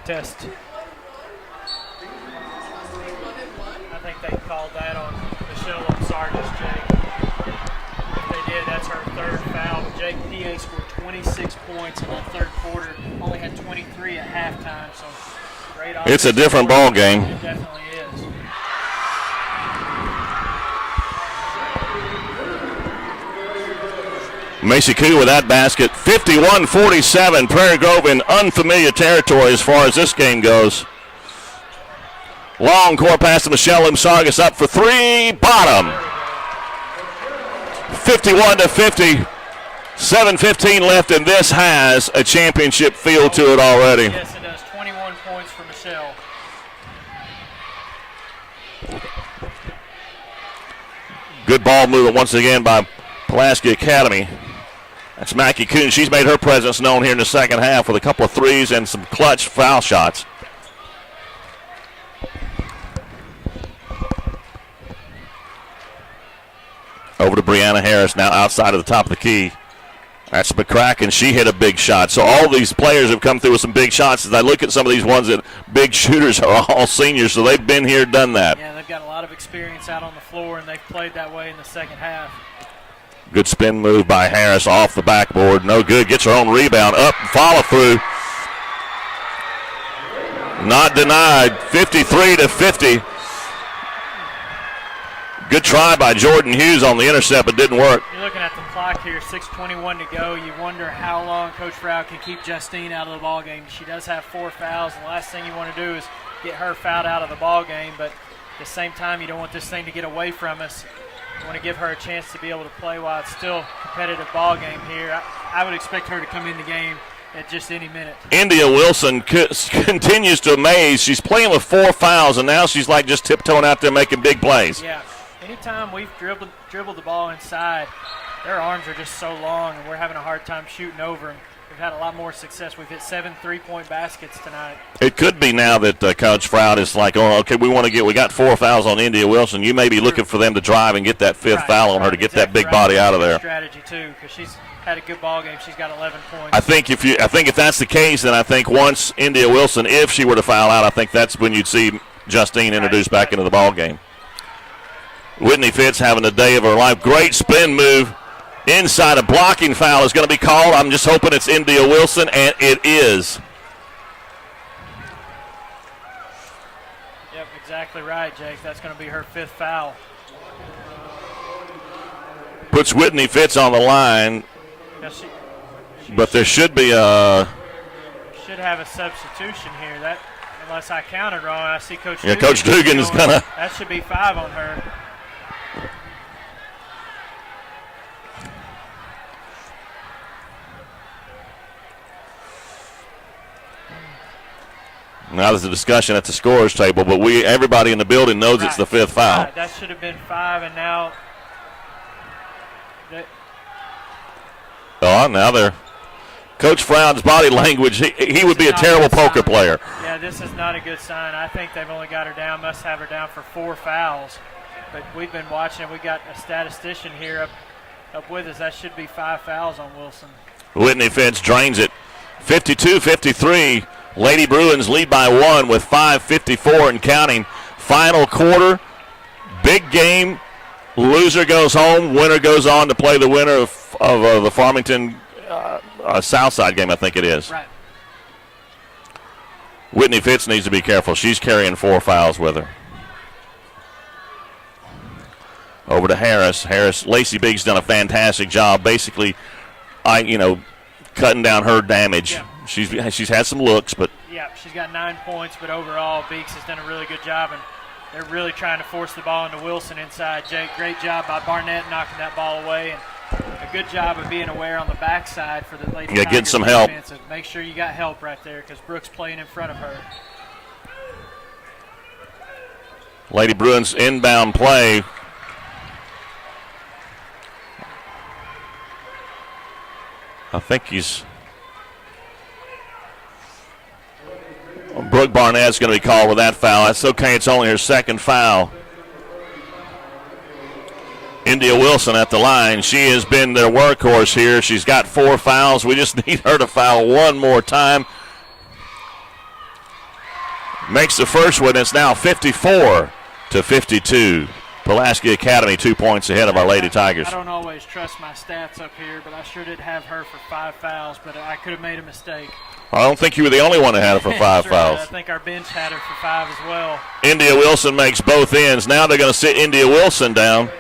Test. I think they called that on Michelle Umsargas, Jake. If they did, that's her third foul. Jake, PA scored 26 points in that third quarter, only had 23 at halftime, so great offense. It's a different ball game. It definitely is. Macy Koo with that basket. 51-47, Prairie Grove in unfamiliar territory as far as this game goes. Long court pass to Michelle Umsargas, up for three, bottom. 51-50, 7:15 left, and this has a championship feel to it already. Yes, it does. 21 points for Michelle. Good ball movement once again by Pulaski Academy. That's Mackie Kuhn. She's made her presence known here in the second half with a couple of threes and some clutch foul shots. Over to Brianna Harris now outside of the top of the key. That's McCracken. She hit a big shot. So all these players have come through with some big shots. As I look at some of these ones that big shooters are all seniors, so they've been here, done that. Yeah, they've got a lot of experience out on the floor, and they've played that way in the second half. Good spin move by Harris off the backboard. No good. Gets her own rebound. Up, follow through. Not denied. 53-50. Good try by Jordan Hughes on the intercept, but didn't work. You're looking at the clock here, 6:21 to go. You wonder how long Coach Froud can keep Justine out of the ball game. She does have 4 fouls, and the last thing you want to do is get her fouled out of the ball game. But at the same time, you don't want this thing to get away from us. You want to give her a chance to be able to play while it's still a competitive ball game here. I would expect her to come in the game at just any minute. India Wilson continues to amaze. She's playing with 4 fouls, and now she's like just tiptoeing out there making big plays. Yeah. Anytime we've dribbled the ball inside, their arms are just so long, and we're having a hard time shooting over them. We've had a lot more success. We've hit 7 3-point baskets tonight. It could be now that Coach Froud is like, oh, okay, we got 4 fouls on India Wilson. You may be looking for them to drive and get that 5th foul on her to get that big body out of there. Strategy too, because she's had a good ball game. She's got 11 points. I think if that's the case, then I think once India Wilson, if she were to foul out, I think that's when you'd see Justine introduced back into the ball game. Whitney Fitz having the day of her life. Great spin move. Inside, a blocking foul is going to be called. I'm just hoping it's India Wilson, and it is. Yep, exactly right, Jake. That's going to be her 5th foul. Puts Whitney Fitz on the line, but there should be a... Should have a substitution here. That, unless I counted wrong, I see Coach Dugan. Yeah, Coach Dugan is going to... That should be 5 on her. Now there's a discussion at the scorer's table, but everybody in the building knows it's the 5th foul. Right. That should have been 5, and now... Now they're... Coach Froud's body language, he would be a terrible poker player. Yeah, this is not a good sign. I think they've only got her down, must have her down for 4 fouls. But we've been watching it. We got a statistician here up with us. That should be 5 fouls on Wilson. Whitney Fitz drains it. 52-53. Lady Bruins lead by 1 with 5:54 and counting. Final quarter. Big game. Loser goes home. Winner goes on to play the winner of the Farmington Southside game, I think it is. Right. Whitney Fitz needs to be careful. She's carrying 4 fouls with her. Over to Harris. Lacey Biggs done a fantastic job. Basically, cutting down her damage. Yeah. She's had some looks, but yeah, she's got 9 points. But overall, Biggs has done a really good job, and they're really trying to force the ball into Wilson inside. Jake, great job by Barnett knocking that ball away, and a good job of being aware on the backside for the Lady Tigers. Getting some help. Make sure you got help right there because Brooks playing in front of her. Lady Bruins inbound play. I think Brooke Barnett's going to be called with that foul. That's okay. It's only her 2nd foul. India Wilson at the line. She has been their workhorse here. She's got 4 fouls. We just need her to foul one more time. Makes the first one. It's now 54-52. Pulaski Academy 2 points ahead of our Lady Tigers. I don't always trust my stats up here, but I sure did have her for 5 fouls, but I could have made a mistake. I don't think you were the only one that had her for 5 fouls. Right. I think our bench had her for 5 as well. India Wilson makes both ends. Now they're going to sit India Wilson down,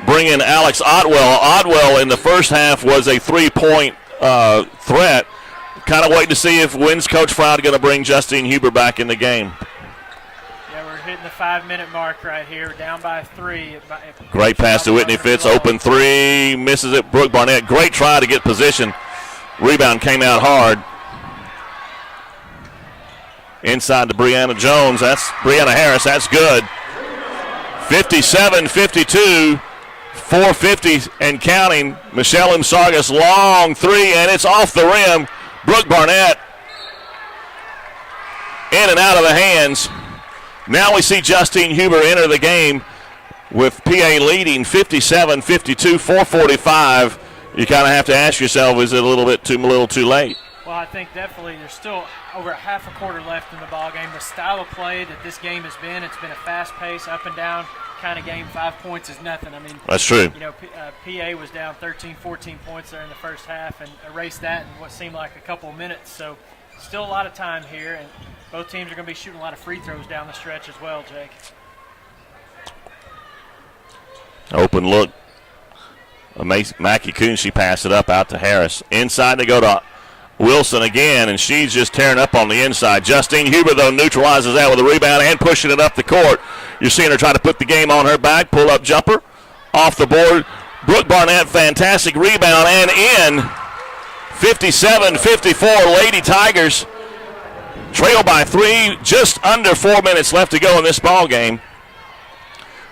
bring in Alex Otwell. Otwell in the first half was a 3-point threat. Kind of waiting to see when's Coach Froud going to bring Justine Huber back in the game. Yeah, we're hitting the 5-minute mark right here, down by 3. Great pass to Whitney Fitz, open 3, misses it. Brooke Barnett, great try to get position. Rebound came out hard. Inside to Brianna Jones. That's Brianna Harris. That's good. 57-52. 4:50 and counting. Michelle Imsargas, long 3, and it's off the rim. Brooke Barnett in and out of the hands. Now we see Justine Huber enter the game with PA leading 57-52, 4:45. You kind of have to ask yourself, is it a little too late? Well, I think definitely there's still over half a quarter left in the ball game. The style of play that this game has been, it's been a fast pace, up and down kind of game. 5 points is nothing. I mean, that's true. PA was down 13, 14 points there in the first half and erased that in what seemed like a couple of minutes. So still a lot of time here, and both teams are going to be shooting a lot of free throws down the stretch as well, Jake. Open look. Mackie Coon, she passed it up out to Harris. Inside they go to Wilson again, and she's just tearing up on the inside. Justine Huber, though, neutralizes that with a rebound and pushing it up the court. You're seeing her try to put the game on her back. Pull-up jumper off the board. Brooke Barnett, fantastic rebound and in. 57-54, Lady Tigers trail by 3. Just under 4 minutes left to go in this ball game.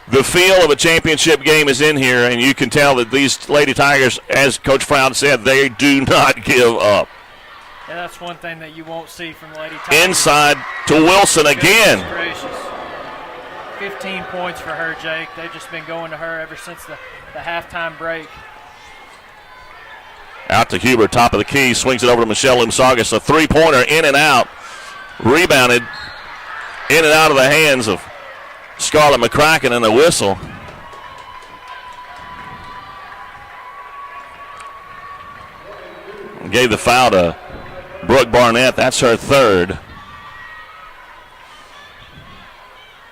The feel of a championship game is in here, and you can tell that these Lady Tigers, as Coach Frown said, they do not give up. Yeah, that's one thing that you won't see from Lady Tigers. Inside to Wilson again. Goodness gracious. 15 points for her, Jake. They've just been going to her ever since the halftime break. Out to Huber, top of the key, swings it over to Michelle Lumsagas. A three-pointer in and out. Rebounded in and out of the hands of Scarlett McCracken, and a whistle. Gave the foul to Brooke Barnett. That's her third.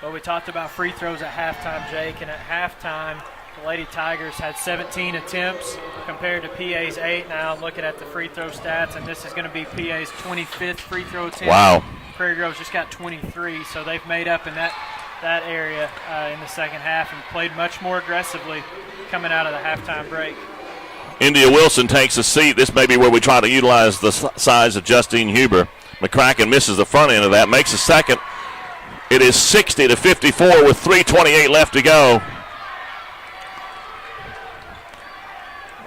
Well, we talked about free throws at halftime, Jake, and at halftime, the Lady Tigers had 17 attempts compared to PA's 8. Now I'm looking at the free throw stats, and this is going to be PA's 25th free throw attempt. Wow. Prairie Grove's just got 23, so they've made up in that area in the second half and played much more aggressively coming out of the halftime break. India Wilson takes a seat. This may be where we try to utilize the size of Justine Huber. McCracken misses the front end of that, makes a second. It is 60-54 with 3:28 left to go.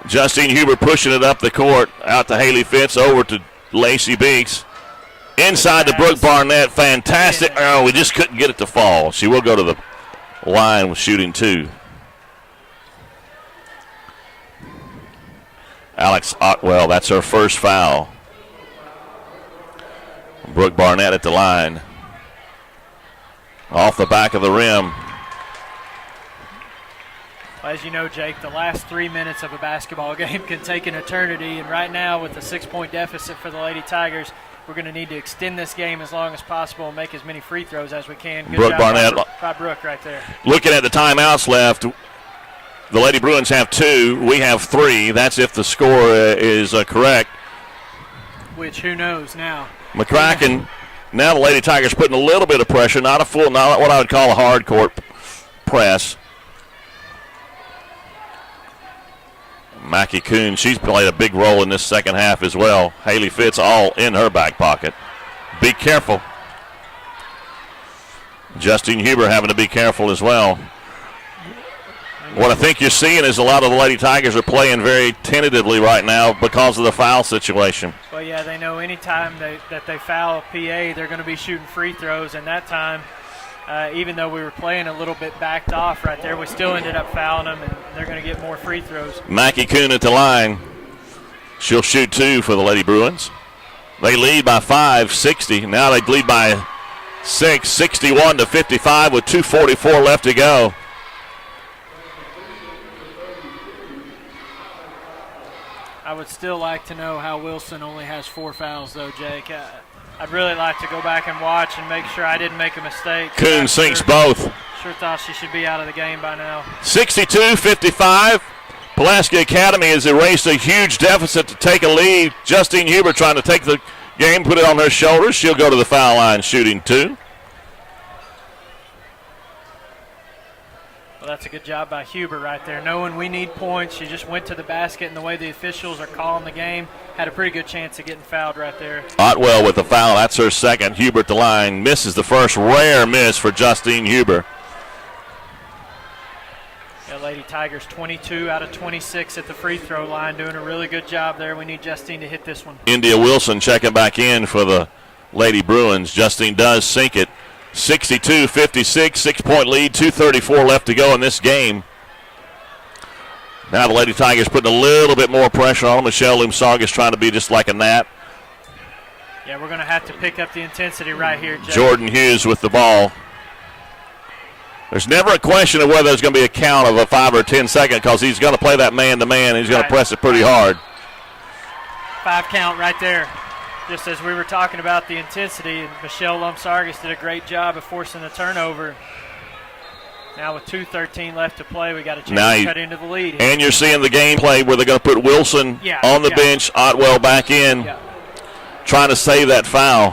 Justine Huber pushing it up the court, out to Haley Fitz, over to Lacey Beeks. Inside to Brooke Barnett, fantastic. Oh, we just couldn't get it to fall. She will go to the line with shooting 2. Alex Otwell, that's her first foul. Brooke Barnett at the line. Off the back of the rim. Well, as you know, Jake, the last 3 minutes of a basketball game can take an eternity, and right now with a 6-point deficit for the Lady Tigers, we're going to need to extend this game as long as possible and make as many free throws as we can. Good Brooke job Barnett. by Brooke right there. Looking at the timeouts left, the Lady Bruins have 2. We have 3. That's if the score is correct. Which, who knows now? McCracken, now the Lady Tigers putting a little bit of pressure, not what I would call a hard court press. Mackie Coon, she's played a big role in this second half as well. Haley Fitz all in her back pocket. Be careful. Justine Huber having to be careful as well. What I think you're seeing is a lot of the Lady Tigers are playing very tentatively right now because of the foul situation. Well, yeah, they know any time that they foul a PA, they're going to be shooting free throws, and that time, even though we were playing a little bit backed off right there, we still ended up fouling them, and they're going to get more free throws. Mackie Coon at the line. She'll shoot 2 for the Lady Bruins. They lead by 5, 60. Now they lead by 6, 61-55 with 2:44 left to go. I would still like to know how Wilson only has 4 fouls, though, Jake. I'd really like to go back and watch and make sure I didn't make a mistake. Coon sinks both. Sure thought she should be out of the game by now. 62-55. Pulaski Academy has erased a huge deficit to take a lead. Justine Huber trying to take the game, put it on her shoulders. She'll go to the foul line shooting 2. Well, that's a good job by Huber right there. Knowing we need points, she just went to the basket, and the way the officials are calling the game, had a pretty good chance of getting fouled right there. Otwell with the foul. That's her second. Huber at the line. Misses the first. Rare miss for Justine Huber. Yeah, Lady Tigers 22 out of 26 at the free throw line, doing a really good job there. We need Justine to hit this one. India Wilson checking back in for the Lady Bruins. Justine does sink it. 62-56, 6-point lead, 2:34 left to go in this game. Now the Lady Tigers putting a little bit more pressure on them. Michelle Lumsagas trying to be just like a gnat. Yeah, we're going to have to pick up the intensity right here, Jay. Jordan Hughes with the ball. There's never a question of whether there's going to be a count of a 5 or 10 second because he's going to play that man-to-man. He's going to press it pretty hard. 5 count right there. Just as we were talking about the intensity, Michelle Lumsagas did a great job of forcing the turnover. Now with 2:13 left to play, we got a chance to cut into the lead here. And you're seeing the game play where they're going to put Wilson on the bench, Otwell back in, trying to save that foul.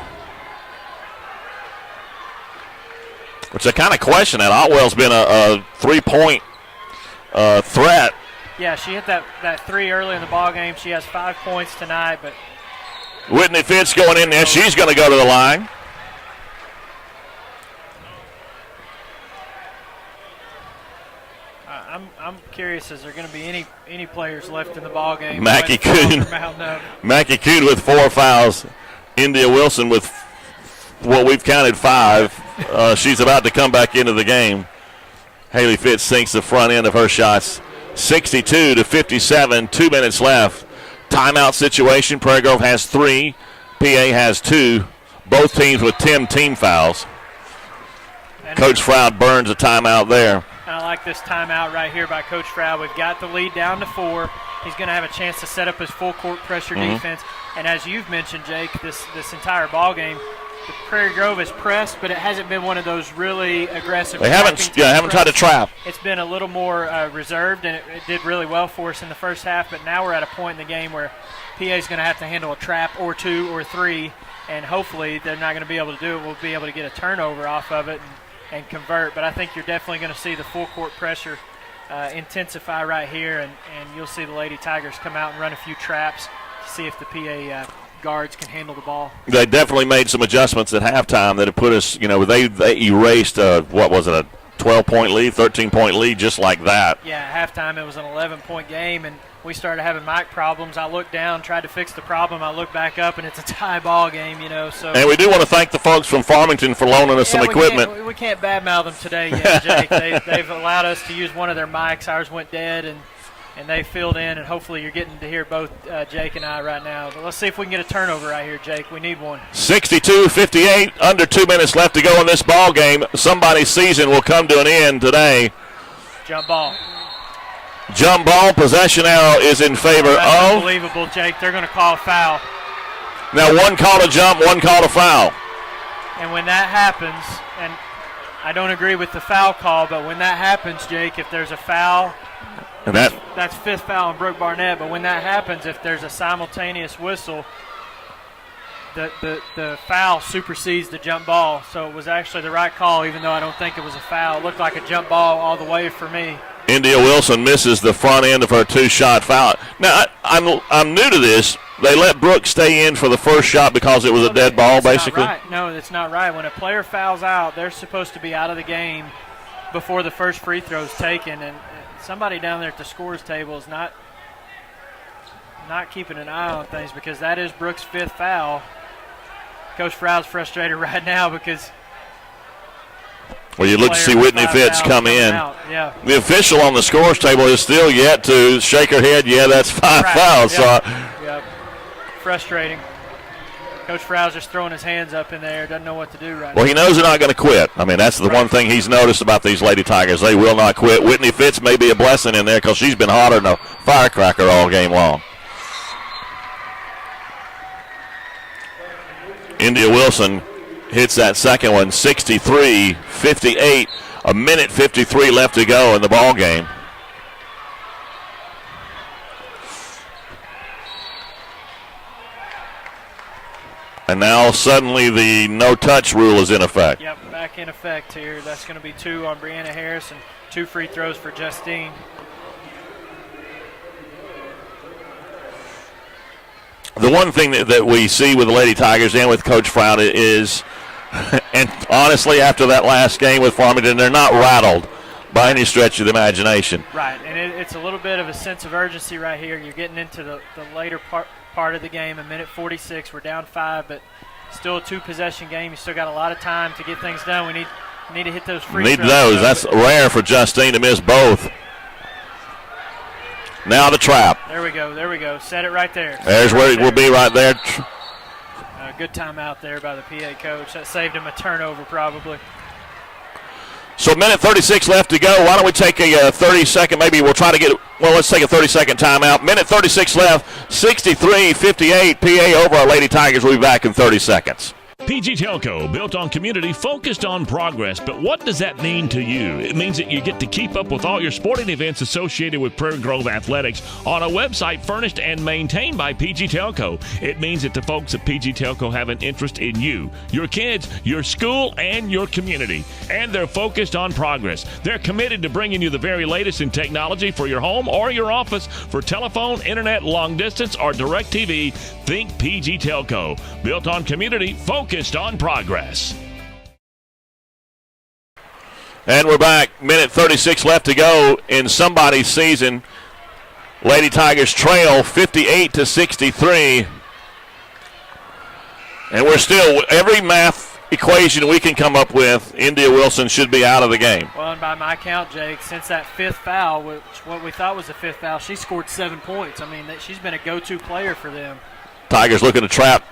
Which I kind of question that. Otwell's been a three-point threat. Yeah, she hit that three early in the ball game. She has 5 points tonight. But Whitney Fitz going in there. She's going to go to the line. I'm curious, is there going to be any players left in the ball game? Mackie Kuhn. Mackie Kuhn with 4 fouls. India Wilson with what we've counted 5. She's about to come back into the game. Haley Fitz sinks the front end of her shots. 62-57, 2 minutes left. Timeout situation. Prairie Grove has 3. PA has 2. Both teams with 10 team fouls. Coach Froud burns a timeout there. And I like this timeout right here by Coach Froud. We've got the lead down to 4. He's going to have a chance to set up his full court pressure defense. And as you've mentioned, Jake, this entire ball game, the Prairie Grove has pressed, but it hasn't been one of those really aggressive. They haven't tried to trap. It's been a little more reserved, and it did really well for us in the first half. But now we're at a point in the game where PA is going to have to handle a trap or 2 or 3, and hopefully they're not going to be able to do it. We'll be able to get a turnover off of it and convert. But I think you're definitely going to see the full court pressure intensify right here, and you'll see the Lady Tigers come out and run a few traps to see if the PA guards can handle the ball. They definitely made some adjustments at halftime that have put us, they erased, a 12-point lead, 13-point lead just like that. Yeah, at halftime it was an 11-point game, and we started having mic problems. I looked down, tried to fix the problem. I looked back up, and it's a tie ball game, So. And we do want to thank the folks from Farmington for loaning us some equipment. We can't badmouth them today yet, Jake. They've allowed us to use one of their mics. Ours went dead, and they filled in, and hopefully you're getting to hear both Jake and I right now. But let's see if we can get a turnover right here, Jake. We need one. 62-58, under 2 minutes left to go in this ball game. Somebody's season will come to an end today. Jump ball. Jump ball. Possession arrow is in favor of. Unbelievable, Jake. They're going to call a foul. Now one call to jump, one call to foul. And when that happens, and I don't agree with the foul call, but when that happens, Jake, if there's a foul, and that's 5th foul on Brooke Barnett. But when that happens, if there's a simultaneous whistle, the foul supersedes the jump ball. So it was actually the right call, even though I don't think it was a foul. It looked like a jump ball all the way for me. India Wilson misses the front end of her 2-shot foul. Now, I'm new to this. They let Brooke stay in for the first shot because it was a dead ball, basically? Not right. No, that's not right. When a player fouls out, they're supposed to be out of the game before the first free throw is taken. And somebody down there at the scores table is not keeping an eye on things, because that is Brooke's 5th foul. Coach Froud's frustrated right now because well, you look to see Whitney Fitz come in. Yeah. The official on the scores table is still yet to shake her head. Yeah, that's 5 fouls. Yep. Frustrating. Coach Froud's just throwing his hands up in there. Doesn't know what to do right now. Well, he knows they're not going to quit. I mean, that's the one thing he's noticed about these Lady Tigers. They will not quit. Whitney Fitz may be a blessing in there because she's been hotter than a firecracker all game long. India Wilson hits that second one, 63-58. A minute 53 left to go in the ball game. And now suddenly the no-touch rule is in effect. Yep, back in effect here. That's going to be 2 on Brianna Harris and 2 free throws for Justine. The one thing that we see with the Lady Tigers and with Coach Froud is, and honestly, after that last game with Farmington, they're not rattled by any stretch of the imagination. Right, and it's a little bit of a sense of urgency right here. You're getting into the later part of the game, a minute 46. We're down 5, but still a 2-possession game. You still got a lot of time to get things done. We need to hit those free throws. Need those. That's rare for Justine to miss both. Now the trap. There we go. Set it right there. There's where it will be right there. Good timeout there by the PA coach. That saved him a turnover probably. So minute 36 left to go. Why don't we take a 30-second, maybe we'll try to get, let's take a 30-second timeout. Minute 36 left, 63-58, PA over our Lady Tigers. We'll be back in 30 seconds. PG Telco, built on community, focused on progress. But what does that mean to you? It means that you get to keep up with all your sporting events associated with Prairie Grove Athletics on a website furnished and maintained by PG Telco. It means that the folks at PG Telco have an interest in you, your kids, your school, and your community. And they're focused on progress. They're committed to bringing you the very latest in technology for your home or your office, for telephone, internet, long distance, or direct TV. Think PG Telco. Built on community, focused on progress. And we're back. Minute 36 left to go in somebody's season. Lady Tigers trail 58-63. And we're still, every math equation we can come up with, India Wilson should be out of the game. Well, and by my count, Jake, since that fifth foul, which what we thought was a fifth foul, she scored 7 points. I mean, she's been a go-to player for them. Tigers looking to trap.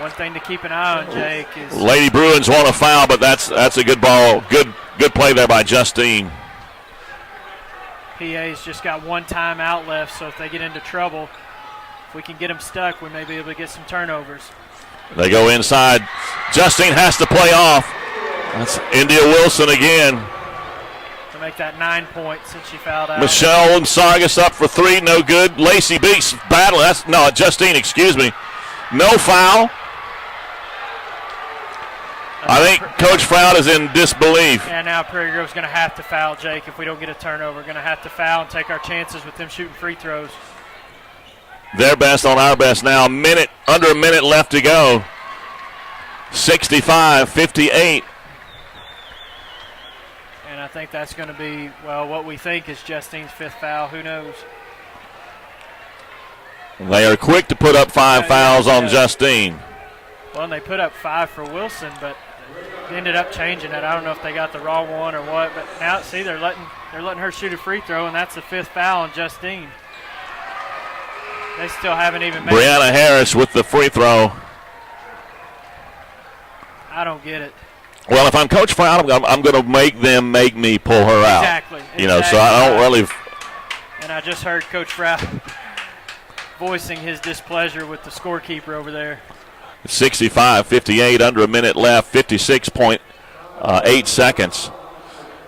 One thing to keep an eye on, Jake, is Lady Bruins want a foul, but that's a good ball. Good play there by Justine. PA's just got one timeout left, so if they get into trouble, if we can get them stuck, we may be able to get some turnovers. They go inside. Justine has to play off. That's India Wilson again. To make that 9 points since she fouled out. Michelle and Sargas up for three, no good. Lacey Beeks battle. Justine, excuse me. No foul. I think Coach Froud is in disbelief. Yeah, now Prairie Grove's going to have to foul, Jake, if we don't get a turnover. We're going to have to foul and take our chances with them shooting free throws. Their best on our best now. Under a minute left to go. 65-58. And I think that's going to be, well, what we think is Justine's fifth foul. Who knows? They are quick to put up five fouls on Justine. Well, and they put up 5 for Wilson, but they ended up changing it. I don't know if they got the wrong one or what, but now see they're letting her shoot a free throw, and that's the fifth foul on Justine. They still haven't even made Brianna Harris with the free throw. I don't get it. Well, if I'm Coach Froud, I'm going to make me pull her out. Exactly. So I don't really. And I just heard Coach Froud voicing his displeasure with the scorekeeper over there. 65-58, under a minute left, 56.8 seconds.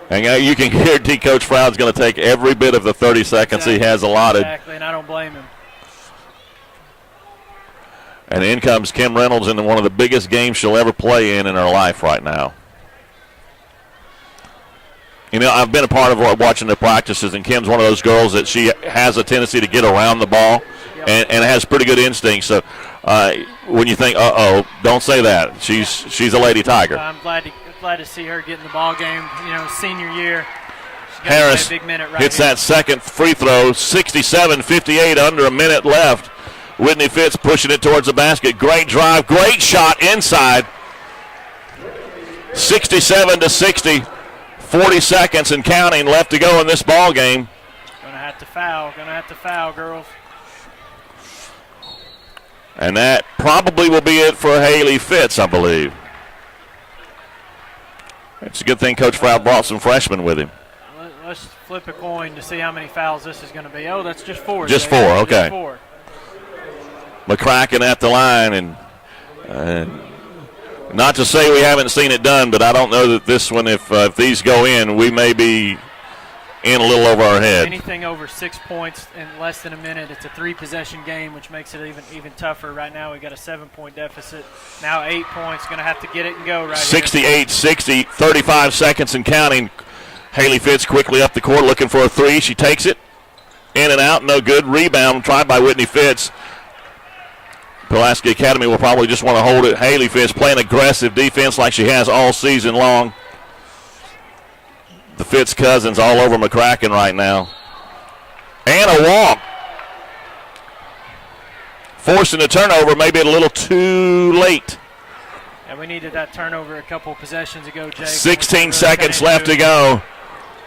And you can guarantee Coach Froud's going to take every bit of the 30 seconds he has allotted. Exactly, and I don't blame him. And in comes Kim Reynolds into one of the biggest games she'll ever play in her life right now. I've been a part of watching the practices, and Kim's one of those girls that she has a tendency to get around the ball and has pretty good instincts. So when you think, don't say that. She's a Lady Tiger. I'm glad to see her get in the ball game, senior year. Harris a big minute right hits here. that second free throw, 67-58, under a minute left. Whitney Fitz pushing it towards the basket. Great drive, great shot inside. 67-60, 40 seconds and counting left to go in this ball game. Gonna have to foul, girls. And that probably will be it for Haley Fitz, I believe. It's a good thing Coach Froud brought some freshmen with him. Let's flip a coin to see how many fouls this is going to be. Oh, that's just 4. Just 4, okay. Just 4. McCracken at the line, and not to say we haven't seen it done, but I don't know that this one, if these go in, we may be in a little over our head. Anything over 6 points in less than a minute, it's a 3-possession game, which makes it even tougher. Right now we got a 7-point deficit. Now 8 points, going to have to get it and go right 68-60, 35 seconds and counting. Haley Fitz quickly up the court looking for a three. She takes it. In and out, no good. Rebound tried by Whitney Fitz. Pulaski Academy will probably just want to hold it. Haley Fitz playing aggressive defense like she has all season long. The Fitz cousins all over McCracken right now. And a walk. Forcing a turnover, maybe a little too late. Yeah, we needed that turnover a couple possessions ago, Jake. 16 seconds left to go.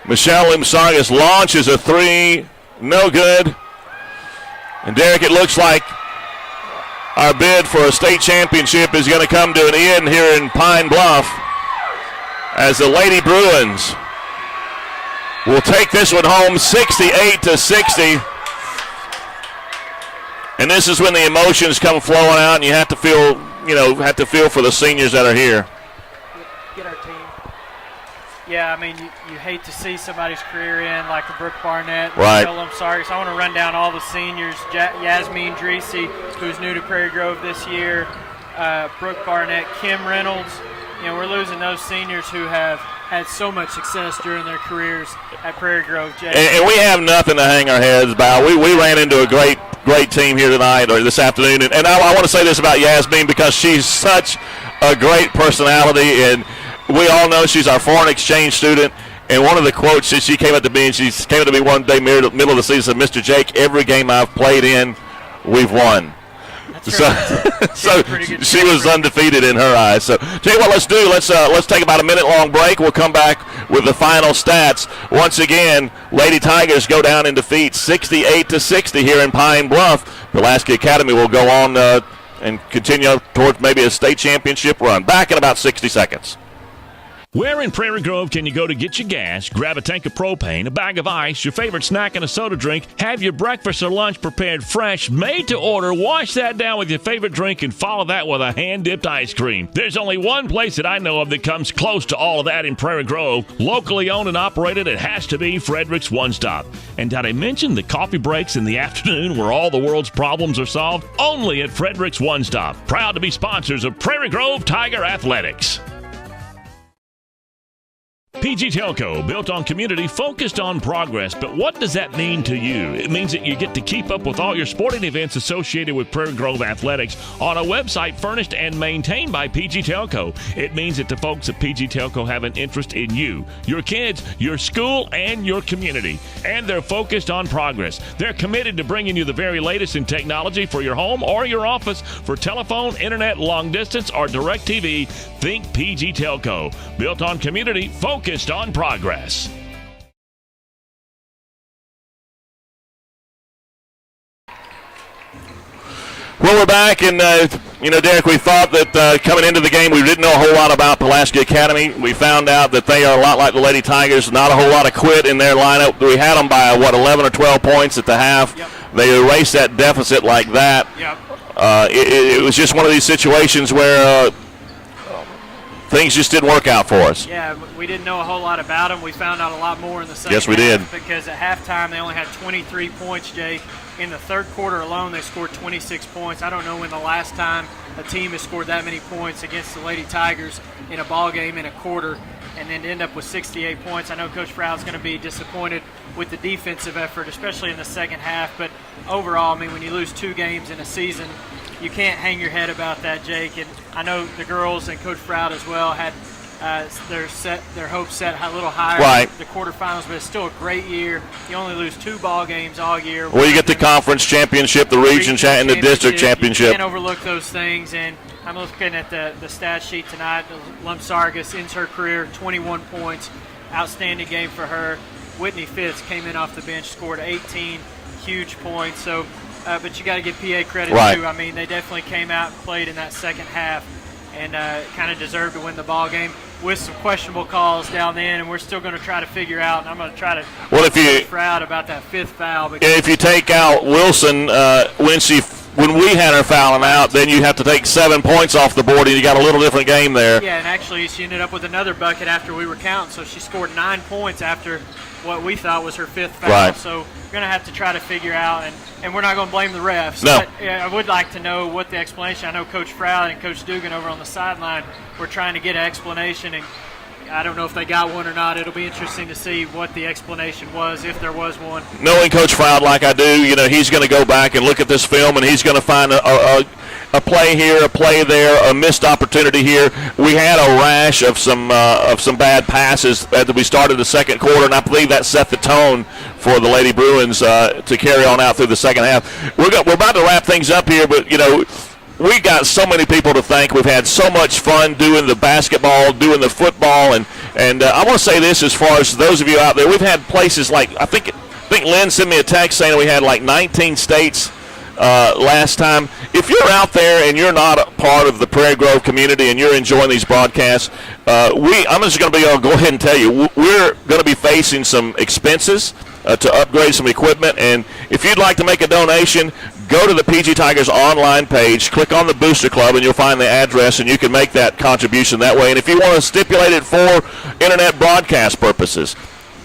Michelle Limsargas launches a three. No good. And Derek, it looks like our bid for a state championship is going to come to an end here in Pine Bluff as the Lady Bruins will take this one home 68-60. And this is when the emotions come flowing out, and you have to feel, for the seniors that are here. Get our team. Yeah, I mean, you hate to see somebody's career end like a Brooke Barnett. Right. I'm sorry. So I want to run down all the seniors. Yasmin Dreesy, who's new to Prairie Grove this year. Brooke Barnett, Kim Reynolds. We're losing those seniors who have had so much success during their careers at Prairie Grove. And we have nothing to hang our heads about. We ran into a great team here tonight or this afternoon. And I want to say this about Yasmin because she's such a great personality, and we all know she's our foreign exchange student. And one of the quotes that she came up to me, and she came up to me one day, middle of the season, said, "Mr. Jake, every game I've played in, we've won." So she was undefeated in her eyes. So tell you what, let's take about a minute-long break. We'll come back with the final stats. Once again, Lady Tigers go down in defeat 68-60 here in Pine Bluff. Pulaski Academy will go on and continue towards maybe a state championship run. Back in about 60 seconds. Where in Prairie Grove can you go to get your gas, grab a tank of propane, a bag of ice, your favorite snack, and a soda drink, have your breakfast or lunch prepared fresh, made to order, wash that down with your favorite drink, and follow that with a hand-dipped ice cream? There's only one place that I know of that comes close to all of that in Prairie Grove. Locally owned and operated, it has to be Frederick's One Stop. And did I mention the coffee breaks in the afternoon where all the world's problems are solved? Only at Frederick's One Stop. Proud to be sponsors of Prairie Grove Tiger Athletics. PG Telco, built on community, focused on progress. But what does that mean to you? It means that you get to keep up with all your sporting events associated with Prairie Grove Athletics on a website furnished and maintained by PG Telco. It means that the folks at PG Telco have an interest in you, your kids, your school, and your community. And they're focused on progress. They're committed to bringing you the very latest in technology for your home or your office. For telephone, internet, long distance, or direct TV, think PG Telco. Built on community, focused on progress. Well, we're back, and Derek, we thought that coming into the game we didn't know a whole lot about Pulaski Academy. We found out that they are a lot like the Lady Tigers, not a whole lot of quit in their lineup. We had them by, 11 or 12 points at the half. Yep. They erased that deficit like that. Yep. It was just one of these situations where things just didn't work out for us. Yeah, we didn't know a whole lot about them. We found out a lot more in the second Yes, we half did. because at halftime they only had 23 points, Jake. In the third quarter alone, they scored 26 points. I don't know when the last time a team has scored that many points against the Lady Tigers in a ball game in a quarter and then end up with 68 points. I know Coach Froud's going to be disappointed with the defensive effort, especially in the second half. But overall, I mean, when you lose 2 games in a season, you can't hang your head about that, Jake. And I know the girls and Coach Froud as well had their hopes set a little higher. Right. The quarterfinals, but it's still a great year. You only lose 2 ball games all year. Well, you get the conference championship, the region and the district championship. You can't overlook those things. And I'm looking at the stat sheet tonight. Lumsargus ends her career 21 points. Outstanding game for her. Whitney Fitz came in off the bench, scored 18 huge points. So, but you got to give PA credit right. too. I mean, they definitely came out and played in that second half and kind of deserved to win the ball game with some questionable calls down the end, and we're still going to try to figure out, and I'm going to try to proud about that 5th foul. If you take out Wilson when we had her fouling out, then you have to take 7 points off the board, and you got a little different game there. Yeah, and actually she ended up with another bucket after we were counting, so she scored 9 points after what we thought was her 5th foul. Right. So we're going to have to try to figure out, and we're not going to blame the refs. No. But I would like to know what the explanation. I know Coach Froud and Coach Dugan over on the sideline were trying to get an explanation, and I don't know if they got one or not. It'll be interesting to see what the explanation was, if there was one. Knowing Coach Froud like I do, he's going to go back and look at this film, and he's going to find a play here, a play there, a missed opportunity here. We had a rash of some bad passes as we started the second quarter, and I believe that set the tone for the Lady Bruins to carry on out through the second half. We're about to wrap things up here, but we got so many people to thank. We've had so much fun doing the basketball, doing the football, and I want to say this as far as those of you out there. We've had places like I think Lynn sent me a text saying we had like 19 states last time. If you're out there and you're not a part of the Prairie Grove community and you're enjoying these broadcasts, I'm just going to go ahead and tell you we're going to be facing some expenses to upgrade some equipment, and if you'd like to make a donation, go to the PG Tigers online page, click on the Booster Club, and you'll find the address, and you can make that contribution that way. And if you want to stipulate it for internet broadcast purposes,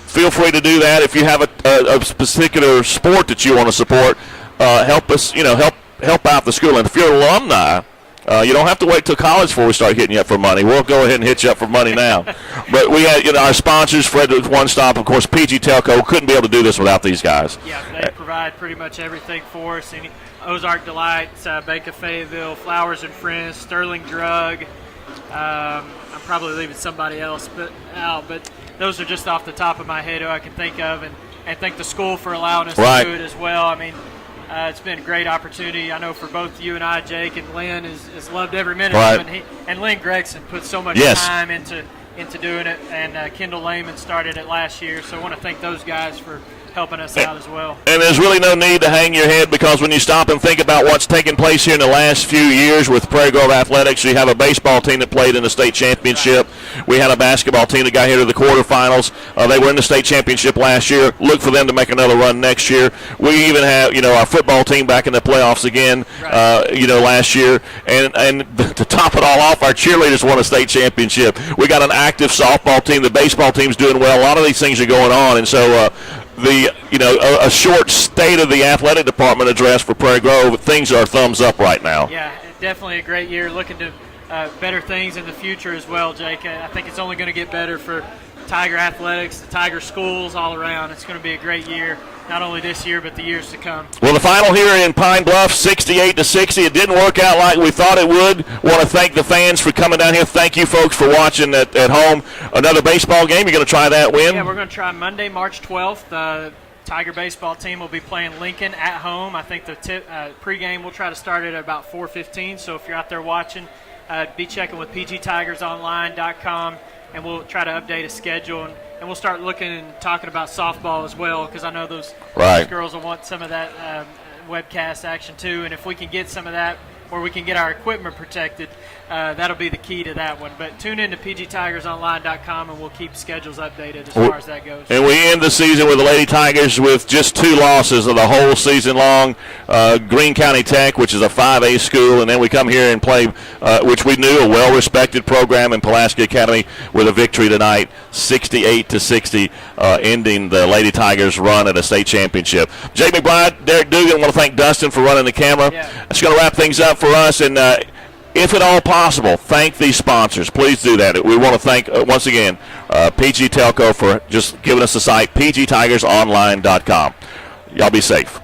feel free to do that. If you have a particular sport that you want to support, help us, help out the school. And if you're an alumni, you don't have to wait till college before we start hitting you up for money. We'll go ahead and hit you up for money now. But we had, our sponsors, Frederick's One Stop, of course, PG Telco. Couldn't be able to do this without these guys. Yeah, they provide pretty much everything for us. Ozark Delights, Bank of Fayetteville, Flowers and Friends, Sterling Drug. I'm probably leaving somebody else out, but those are just off the top of my head who I can think of, and thank the school for allowing us to do it as well. It's been a great opportunity. I know for both you and I, Jake, and Lynn has loved every minute of it. And Lynn Gregson put so much time into doing it, and Kendall Lehman started it last year. So I want to thank those guys for helping us out as well. And there's really no need to hang your head, because when you stop and think about what's taken place here in the last few years with Prairie Grove Athletics, you have a baseball team that played in the state championship. Right. We had a basketball team that got here to the quarterfinals. They were in the state championship last year. Look for them to make another run next year. We even have, our football team back in the playoffs again, last year. And to top it all off, our cheerleaders won a state championship. We got an active softball team. The baseball team's doing well. A lot of these things are going on, and so a short state of the athletic department address for Prairie Grove, things are thumbs up right now. Yeah, definitely a great year. Looking to better things in the future as well, Jake. I think it's only going to get better for Tiger athletics, the Tiger schools all around. It's going to be a great year, not only this year but the years to come. Well, the final here in Pine Bluff, 68-60. It didn't work out like we thought it would. Want to thank the fans for coming down here. Thank you, folks, for watching at home. Another baseball game. You're going to try that win? Yeah, we're going to try Monday, March 12th. The Tiger baseball team will be playing Lincoln at home. I think the pregame we'll try to start at about 4:15. So if you're out there watching, be checking with pgtigersonline.com. And we'll try to update a schedule, and we'll start looking and talking about softball as well, because I know those girls will want some of that webcast action too. And if we can get some of that, or we can get our equipment protected, that'll be the key to that one. But tune in to pgtigersonline.com, and we'll keep schedules updated as far as that goes. And we end the season with the Lady Tigers with just 2 losses of the whole season long. Greene County Tech, which is a 5A school, and then we come here and play, which we knew, a well-respected program in Pulaski Academy, with a victory tonight, 68-60, ending the Lady Tigers' run at a state championship. Jake McBride, Derek Dugan, I want to thank Dustin for running the camera. Yeah. That's going to wrap things up for us, and if at all possible, thank these sponsors. Please do that. We want to thank, once again, PG Telco for just giving us the site, pgtigersonline.com. Y'all be safe.